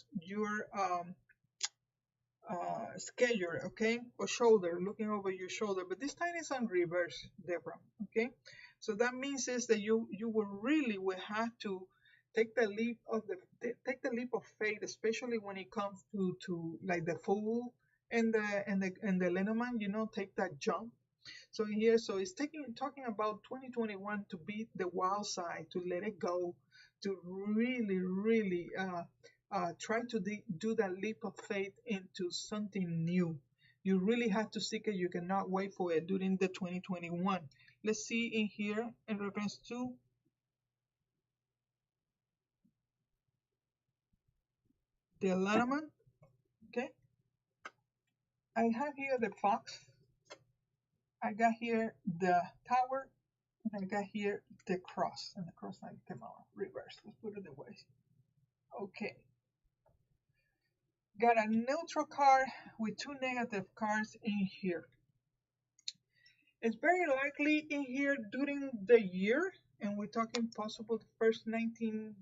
schedule, okay, or shoulder, looking over your shoulder. But this time it's on reverse, Deborah. Okay, so that means is that you will have to take the leap of faith, especially when it comes to like the Fool and the Lenormand. You know, take that jump. So here, so it's talking about 2021 to be the wild side, to let it go, to really try to do that leap of faith into something new. You really have to seek it. You cannot wait for it during the 2021. Let's see in here in reference to the Lenormand. Okay, I have here the fox. I got here the tower, and I got here the cross, and the cross line came out reverse. Let's put it away. Okay. Got a neutral card with two negative cards in here. It's very likely in here during the year, and we're talking possible the first 19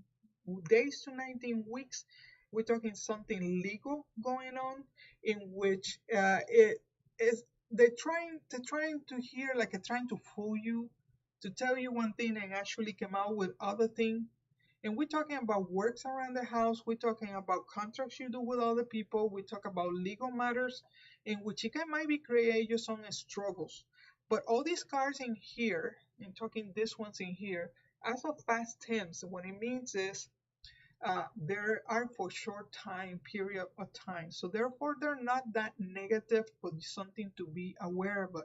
days to 19 weeks. We're talking something legal going on, in which it is they're trying to hear, like trying to fool you, to tell you one thing and actually come out with other thing. And we're talking about works around the house. We're talking about contracts you do with other people. We talk about legal matters in which it might be create you some struggles. But all these cards in here, and talking these ones in here, as of past tense, what it means is they are for short time period of time. So therefore, they're not that negative, but something to be aware of.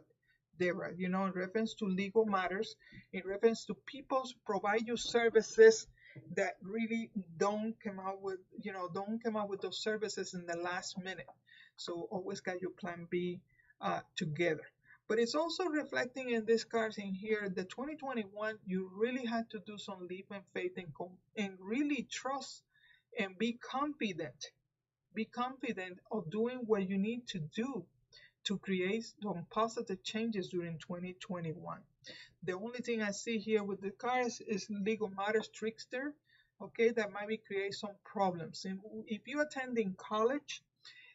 Deborah, in reference to legal matters, in reference to people provide you services that really don't come out with those services in the last minute. So always got your plan B together. But it's also reflecting in these cards in here, the 2021, you really had to do some leap and faith and really trust and be confident. Be confident of doing what you need to do to create some positive changes during 2021. The only thing I see here with the cards is legal matters trickster, okay, that might be create some problems. And if you're attending college,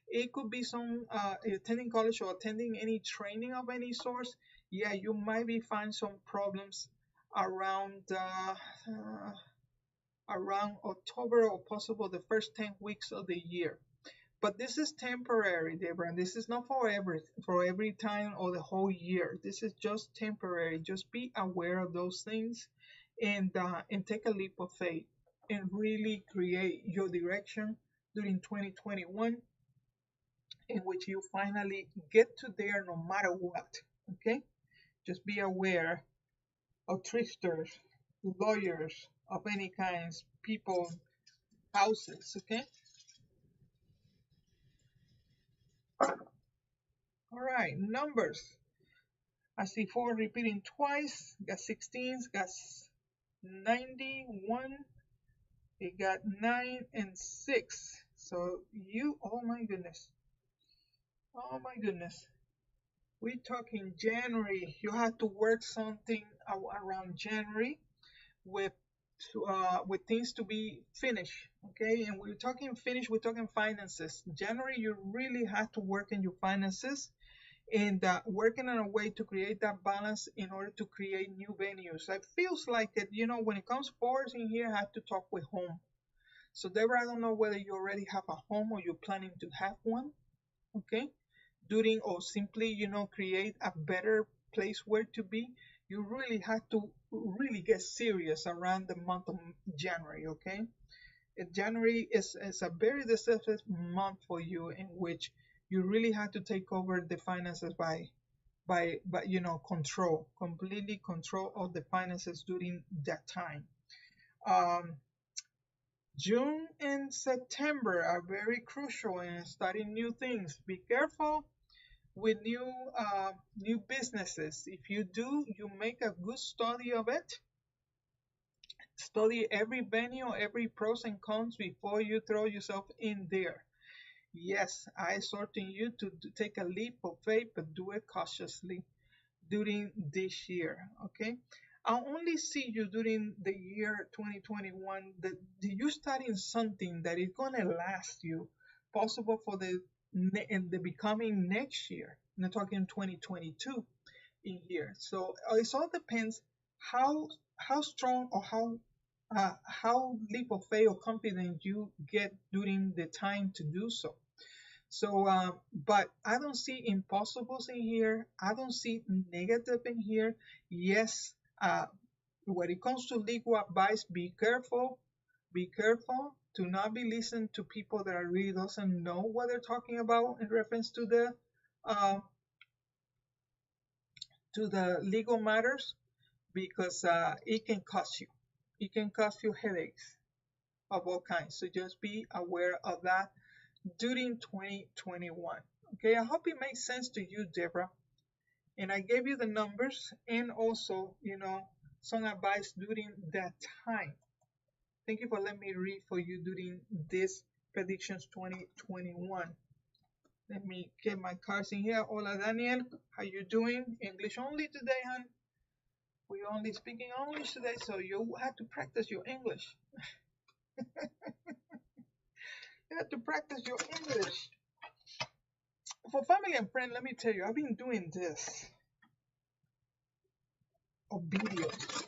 it could be some attending college or attending any training of any sort. Yeah, you might be find some problems around around October or possible the first 10 weeks of the year. But this is temporary, Deborah. This is not for every time or the whole year. This is just temporary. Just be aware of those things, and take a leap of faith and really create your direction during 2021, in which you finally get to there no matter what. Okay, just be aware of tricksters, lawyers of any kinds, people, houses. Okay. All right, numbers. I see 4 repeating twice. Got 16s, got 91. It got 9 and 6. So oh my goodness. Oh my goodness. We're talking January. You have to work something around January with things to be finished. Okay, and we're talking finish. We're talking finances. January, you really have to work in your finances and working on a way to create that balance in order to create new venues. It feels like it, when it comes forward in here, I have to talk with home. So Deborah, I don't know whether you already have a home or you're planning to have one, okay? During or simply, create a better place where to be. You really have to really get serious around the month of January, okay? January is a very decisive month for you in which you really have to take over the finances by completely control of the finances during that time. June and September are very crucial in starting new things. Be careful with new businesses. If you do, you make a good study of it. Study every venue, every pros and cons before you throw yourself in there. Yes, I exhort you to take a leap of faith, but do it cautiously during this year. Okay, I'll only see you during the year 2021 that you starting something that is gonna last you, possible for in the becoming next year. I'm not talking 2022 in here. So it all depends how strong or how leap of faith or confidence you get during the time to do so. So, but I don't see impossibles in here. I don't see negative in here. Yes, when it comes to legal advice, be careful. Be careful to not be listening to people that really doesn't know what they're talking about in reference uh, to the legal matters, because it can cost you. It can cost you headaches of all kinds. So just be aware of that during 2021. Okay, I hope it makes sense to you, Deborah. And I gave you the numbers and also, some advice during that time. Thank you for letting me read for you during this predictions 2021. Let me get my cards in here. Hola, Daniel. How you doing? English only today, hon. We're only speaking English today, so you have to practice your English. You have to practice your English. For family and friends, let me tell you, I've been doing this of videos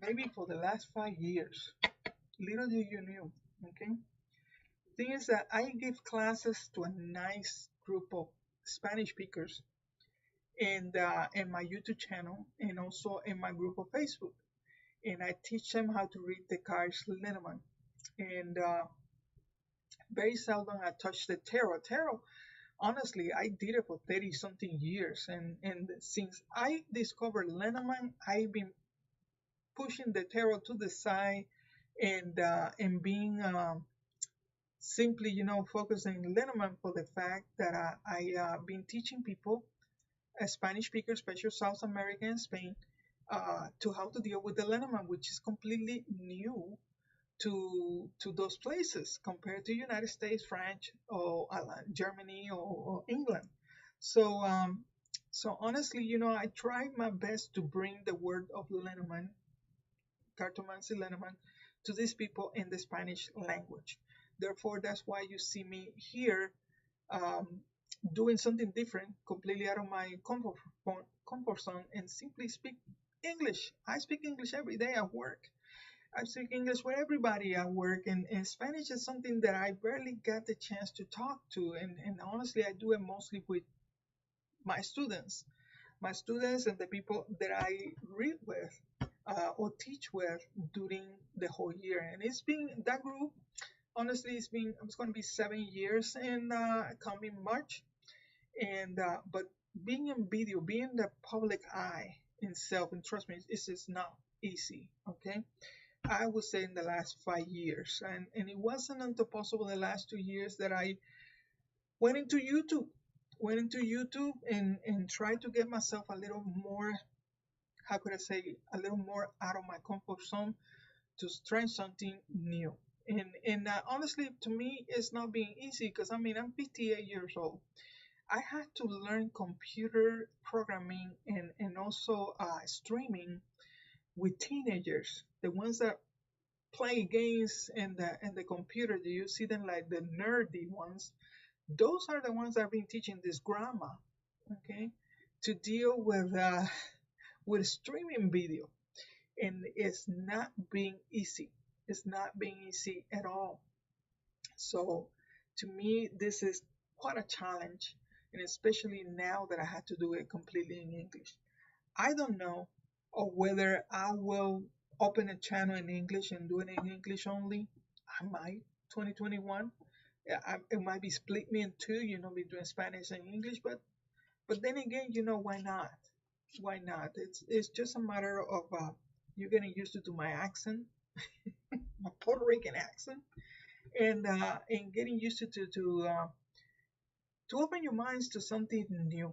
maybe for the last 5 years. Little do you know, okay? Thing is that I give classes to a nice group of Spanish speakers in my YouTube channel and also in my group of Facebook. And I teach them how to read the cards Lenormand. and very seldom I touch the tarot. Tarot, honestly, I did it for 30 something years, and since I discovered Lenormand, I've been pushing the tarot to the side and being simply, focusing Lenormand for the fact that I been teaching people, Spanish speakers, especially South America and Spain, to how to deal with the Lenormand, which is completely new to those places compared to United States, France, or Germany or England. So so honestly, I tried my best to bring the word of Lenormand, cartomancy Lenormand, to these people in the Spanish language. Therefore, that's why you see me here um, doing something different, completely out of my comfort zone, and simply speak English. I speak English every day at work. I speak English with everybody at work, and Spanish is something that I barely get the chance to talk to. And honestly, I do it mostly with my students, and the people that I read with or teach with during the whole year. And it's been that group. Honestly, it's going to be 7 years in coming March. And but being in video, being the public eye itself, and trust me, this is not easy. Okay, I would say in the last 5 years, and it wasn't until possible the last 2 years that I went into YouTube, and tried to get myself a little more, how could I say, a little more out of my comfort zone to try something new. And honestly, to me, it's not being easy because I mean I'm 58 years old. I had to learn computer programming and also streaming with teenagers, the ones that play games in the computer. Do you see them like the nerdy ones? Those are the ones I've been teaching this grammar, okay, to deal with streaming video, and it's not being easy. It's not being easy at all. So to me, this is quite a challenge, and especially now that I had to do it completely in English. I don't know or whether I will open a channel in English and do it in English only. I might 2021. Yeah, it might be split me in two, between Spanish and English, but then again, why not? Why not? It's just a matter of you getting used to my accent, my Puerto Rican accent, and getting used to open your minds to something new,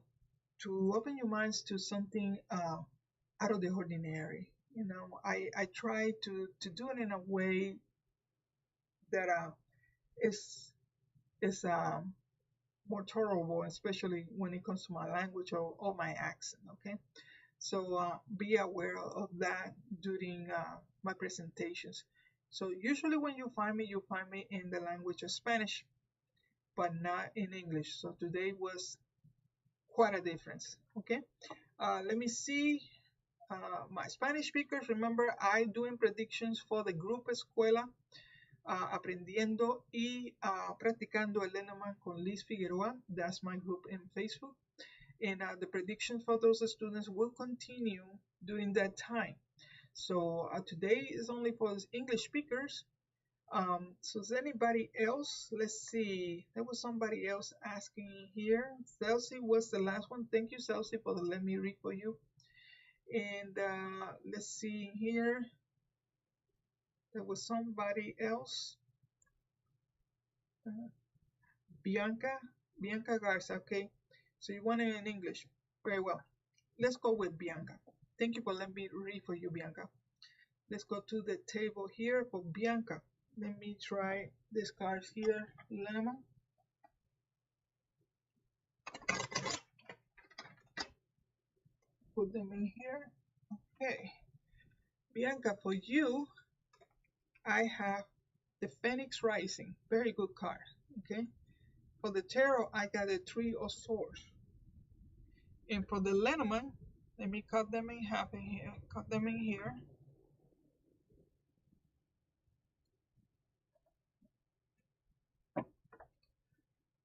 to open your minds to something out of the ordinary. I try to do it in a way that is is more tolerable, especially when it comes to my language or my accent. Okay, so be aware of that during my presentations. So usually when you find me in the language of Spanish, but not in English. So today was quite a difference. Okay, let me see. My Spanish speakers, remember, I doing predictions for the group Escuela Aprendiendo y Practicando el Lenormand con Liz Figueroa. That's my group in Facebook. And the predictions for those students will continue during that time. So today is only for English speakers. So is anybody else? Let's see. There was somebody else asking here. Celsi was the last one. Thank you, Celsi, for letting me read for you. And let's see here. There was somebody else. Bianca Garza. Okay. So you want it in English. Very well. Let's go with Bianca. Thank you for letting me read for you, Bianca. Let's go to the table here for Bianca. Let me try these cards here. Lemon. Put them in here. Okay. Bianca, for you, I have the Phoenix Rising. Very good card. Okay. For the tarot, I got the Three of Swords. And for the Lenormand, let me cut them in half in here. Cut them in here.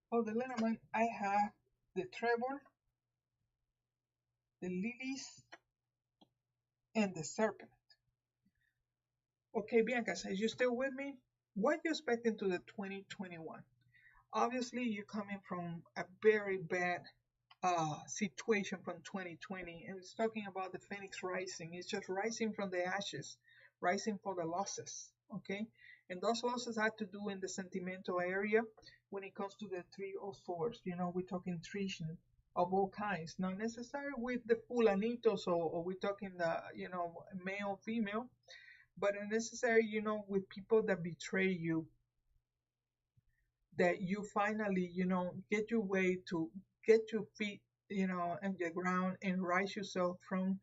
For the Lenormand, I have the Trevor, the Lilies, and the Serpent. Okay, Bianca, are you still with me? what you expect into the 2021? Obviously, you're coming from a very bad situation from 2020, and it's talking about the phoenix rising. It's just rising from the ashes, rising for the losses. Okay, and those losses had to do in the sentimental area when it comes to the three of swords. We're talking treason of all kinds, not necessarily with the fulanitos, or we're talking the male, female, but necessary, with people that betray you, that you finally, get your way to get your feet, on the ground and rise yourself from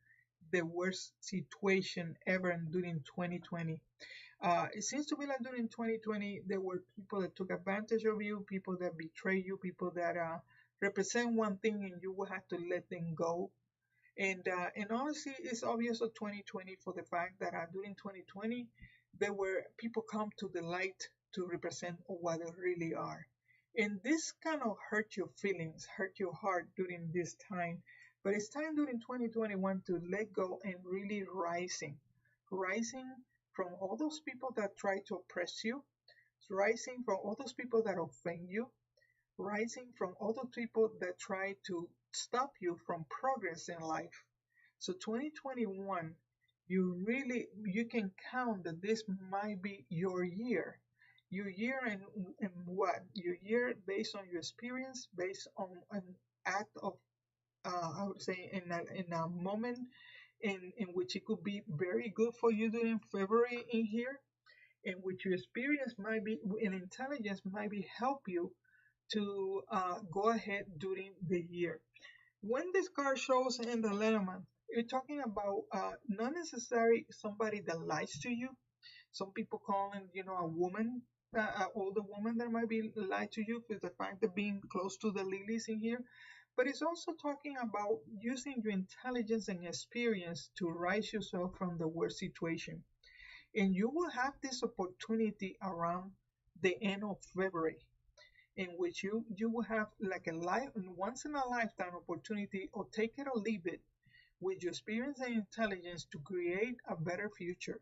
the worst situation ever during 2020. It seems to be like during 2020, there were people that took advantage of you, people that betray you, people that represent one thing and you will have to let them go. And honestly, it's obvious of 2020 for the fact that during 2020, there were people come to the light to represent what they really are. And this kind of hurt your feelings, hurt your heart during this time. But it's time during 2021 to let go and really rising from all those people that try to oppress you, rising from all those people that offend you, rising from all the people that try to stop you from progress in life. So 2021, you can count that this might be your year. Your year and what? Your year based on your experience, based on an act of I would say in a moment in which it could be very good for you during February in here, in which your experience might be and intelligence might be help you to go ahead during the year. When this card shows in the Lenormand, you're talking about not necessarily somebody that lies to you. Some people calling, a woman, an older woman that might be lied to you for the fact of being close to the lilies in here. But it's also talking about using your intelligence and experience to rise yourself from the worst situation. And you will have this opportunity around the end of February in which you will have like a life once in a lifetime opportunity, or take it or leave it, with your experience and intelligence to create a better future.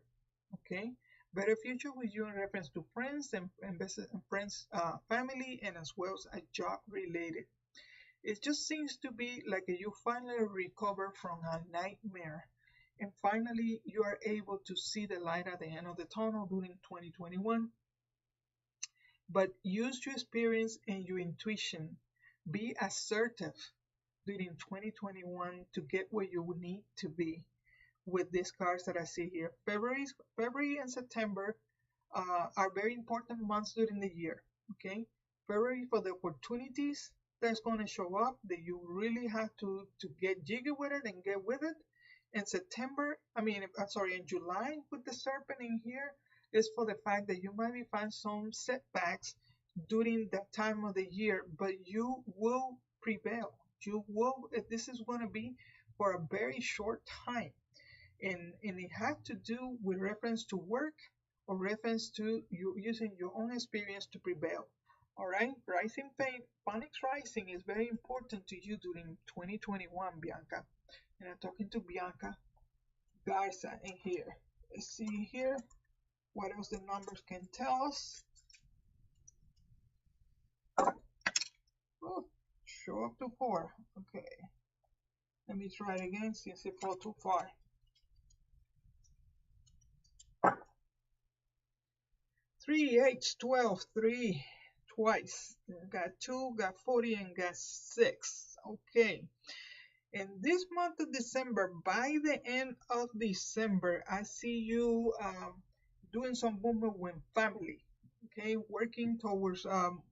Okay, better future with you in reference to friends and friends, family, and as well as a job related. It just seems to be like you finally recover from a nightmare, and finally you are able to see the light at the end of the tunnel during 2021. But use your experience and your intuition. Be assertive during 2021 to get where you need to be with these cards that I see here. February and September are very important months during the year. Okay, February for the opportunities that's going to show up that you really have to get jiggy with it and get with it. And September, I'm sorry, in July with the serpent in here is for the fact that you might be find some setbacks during that time of the year, but you will prevail. You will. This is going to be for a very short time, and it has to do with reference to work or reference to you using your own experience to prevail. All right, rising pain, Phoenix rising is very important to you during 2021, Bianca. And I'm talking to Bianca Garza in here. Let's see here what else the numbers can tell us. Oh, show up to 4. Okay. Let me try it again since it fell too far. 3, 8, 12, 3 twice. Got 2, got 40, and got 6. Okay. In this month of December, by the end of December, I see you doing some movement with family. Okay, working towards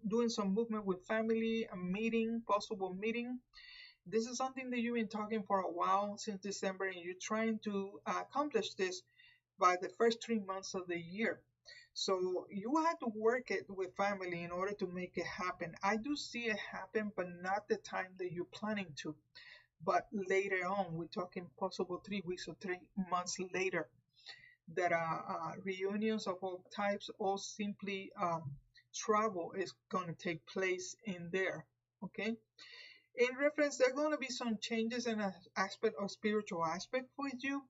doing some movement with family, a meeting, possible meeting. This is something that you've been talking for a while since December, and you're trying to accomplish this by the first 3 months of the year. So you have to work it with family in order to make it happen. I do see it happen, but not the time that you're planning to. But later on, we're talking possible 3 weeks or 3 months later, that reunions of all types or simply travel is going to take place in there. Okay. In reference, there are going to be some changes in an aspect or spiritual aspect with you.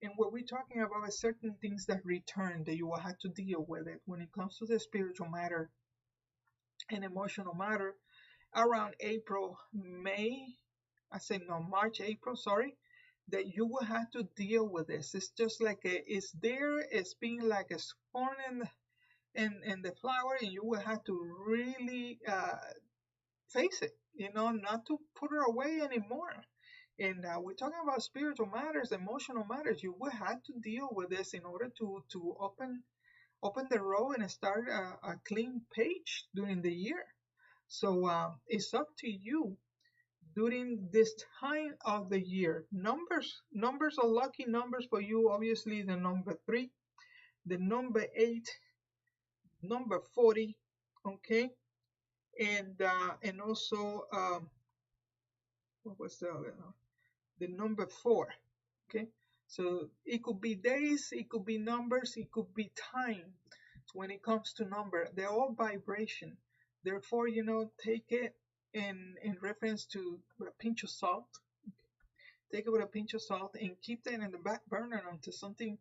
And what we're talking about is certain things that return that you will have to deal with it when it comes to the spiritual matter and emotional matter around April, May, I say no, March, April, sorry, that you will have to deal with this. It's just like it's there, it's being like a spawn in the flower, and you will have to really face it, not to put her away anymore. And we're talking about spiritual matters, emotional matters. You will have to deal with this in order to open the road and start a clean page during the year. So it's up to you during this time of the year. Numbers are lucky numbers for you. Obviously, the number 3, the number 8, number 40. Okay, and also what was the other? The number 4. Okay, so it could be days, it could be numbers, it could be time. So when it comes to number, they're all vibration. Therefore, take it in reference to a pinch of salt. Take it with a pinch of salt and keep that in the back burner until something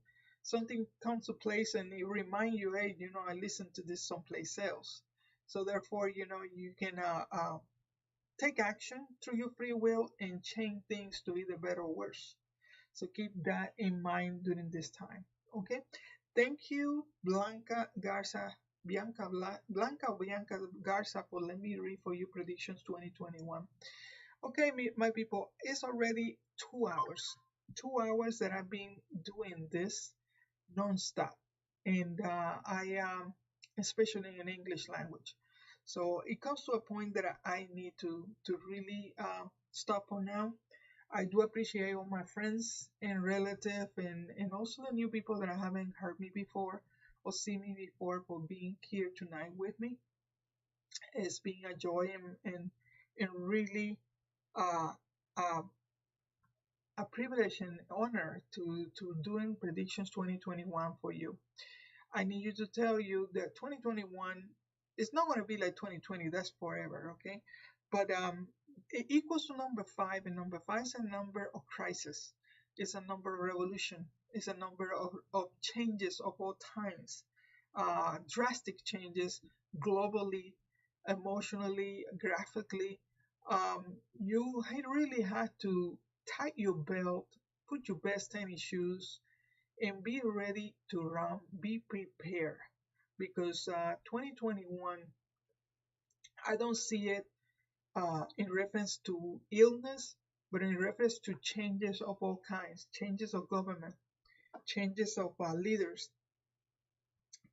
comes to place and it remind you, hey, I listened to this someplace else. So therefore, you can take action through your free will and change things to either better or worse. So keep that in mind during this time. Okay. Thank you, Blanca Garza, Blanca Garza, for letting me read for you predictions 2021. Okay, my people, it's already 2 hours. 2 hours that I've been doing this nonstop, and I especially in English language. So it comes to a point that I need to really stop for now. I do appreciate all my friends and relatives and also the new people that haven't heard me before or seen me before for being here tonight with me. It's been a joy and really uh, uh, a privilege and honor to doing predictions 2021 for you. I need you to tell you that 2021 is not going to be like 2020. That's forever, okay? But it equals to number 5, and number 5 is a number of crisis. It's a number of revolution. It's a number of changes of all times, drastic changes globally, emotionally, graphically. You really have to tighten your belt, put your best tennis shoes, and be ready to run. Be prepared because 2021, I don't see it in reference to illness, but in reference to changes of all kinds, changes of government, changes of leaders,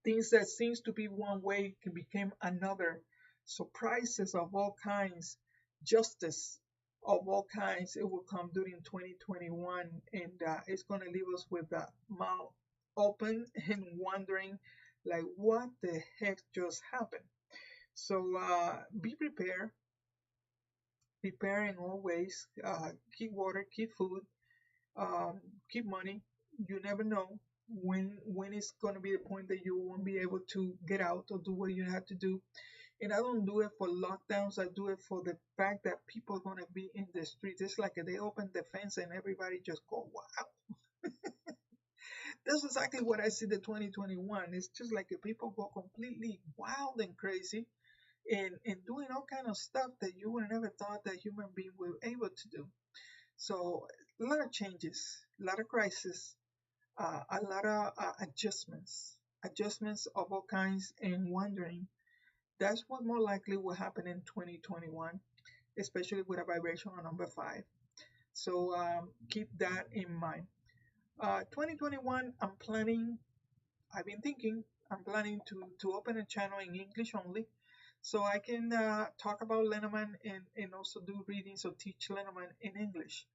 things that seems to be one way can become another, surprises of all kinds, justice of all kinds. It will come during 2021, and it's going to leave us with the mouth open and wondering, like, what the heck just happened? So be prepared, prepare in all ways. Keep water, keep food, keep money. You never know when it's going to be the point that you won't be able to get out or do what you have to do. And I don't do it for lockdowns. I do it for the fact that people are going to be in the streets. It's like they open the fence and everybody just go, wow. That's exactly what I see the 2021. It's just like people go completely wild and crazy and doing all kind of stuff that you would never thought that human being were able to do. So a lot of changes, a lot of crisis, a lot of adjustments of all kinds, and wondering. That's what more likely will happen in 2021, especially with a vibration on number 5. So keep that in mind. 2021, I've been thinking, I'm planning to open a channel in English only so I can talk about Lenormand and also do readings or teach Lenormand in English.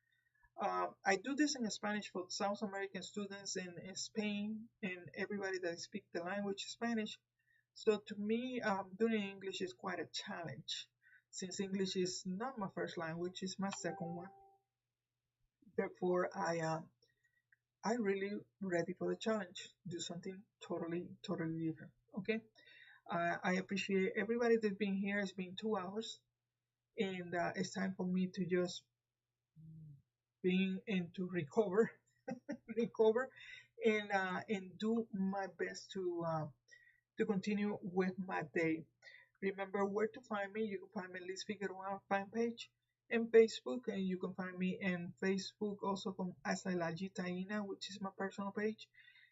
I do this in Spanish for South American students in Spain and everybody that speaks the language Spanish. So to me, doing English is quite a challenge since English is not my first language, it's my second one. Therefore, I really ready for the challenge. Do something totally different. Okay. I appreciate everybody that's been here. It's been 2 hours, and it's time for me to just being and to recover recover, and do my best to continue with my day. Remember where to find me. You can find me Liz Figueroa fan page in Facebook, and you can find me in Facebook also as Ailagi Taina, which is my personal page,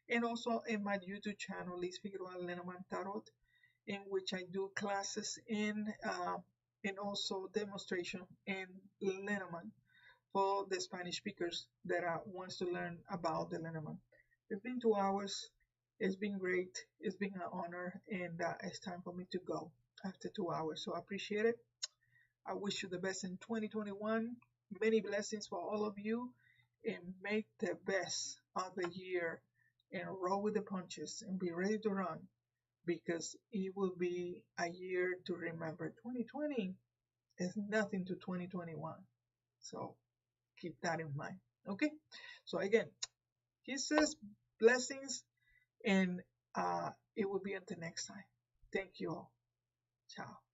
and also in my YouTube channel, Liz Figueroa Lenormand Tarot, in which I do classes in and also demonstration in Lenormand for the Spanish speakers that wants to learn about the Lenormand. It's been 2 hours. It's been great. It's been an honor, and it's time for me to go after 2 hours. So I appreciate it. I wish you the best in 2021. Many blessings for all of you, and make the best of the year and roll with the punches and be ready to run because it will be a year to remember. 2020 is nothing to 2021. So keep that in mind. Okay? So again, kisses, blessings, and it will be until next time. Thank you all. Ciao.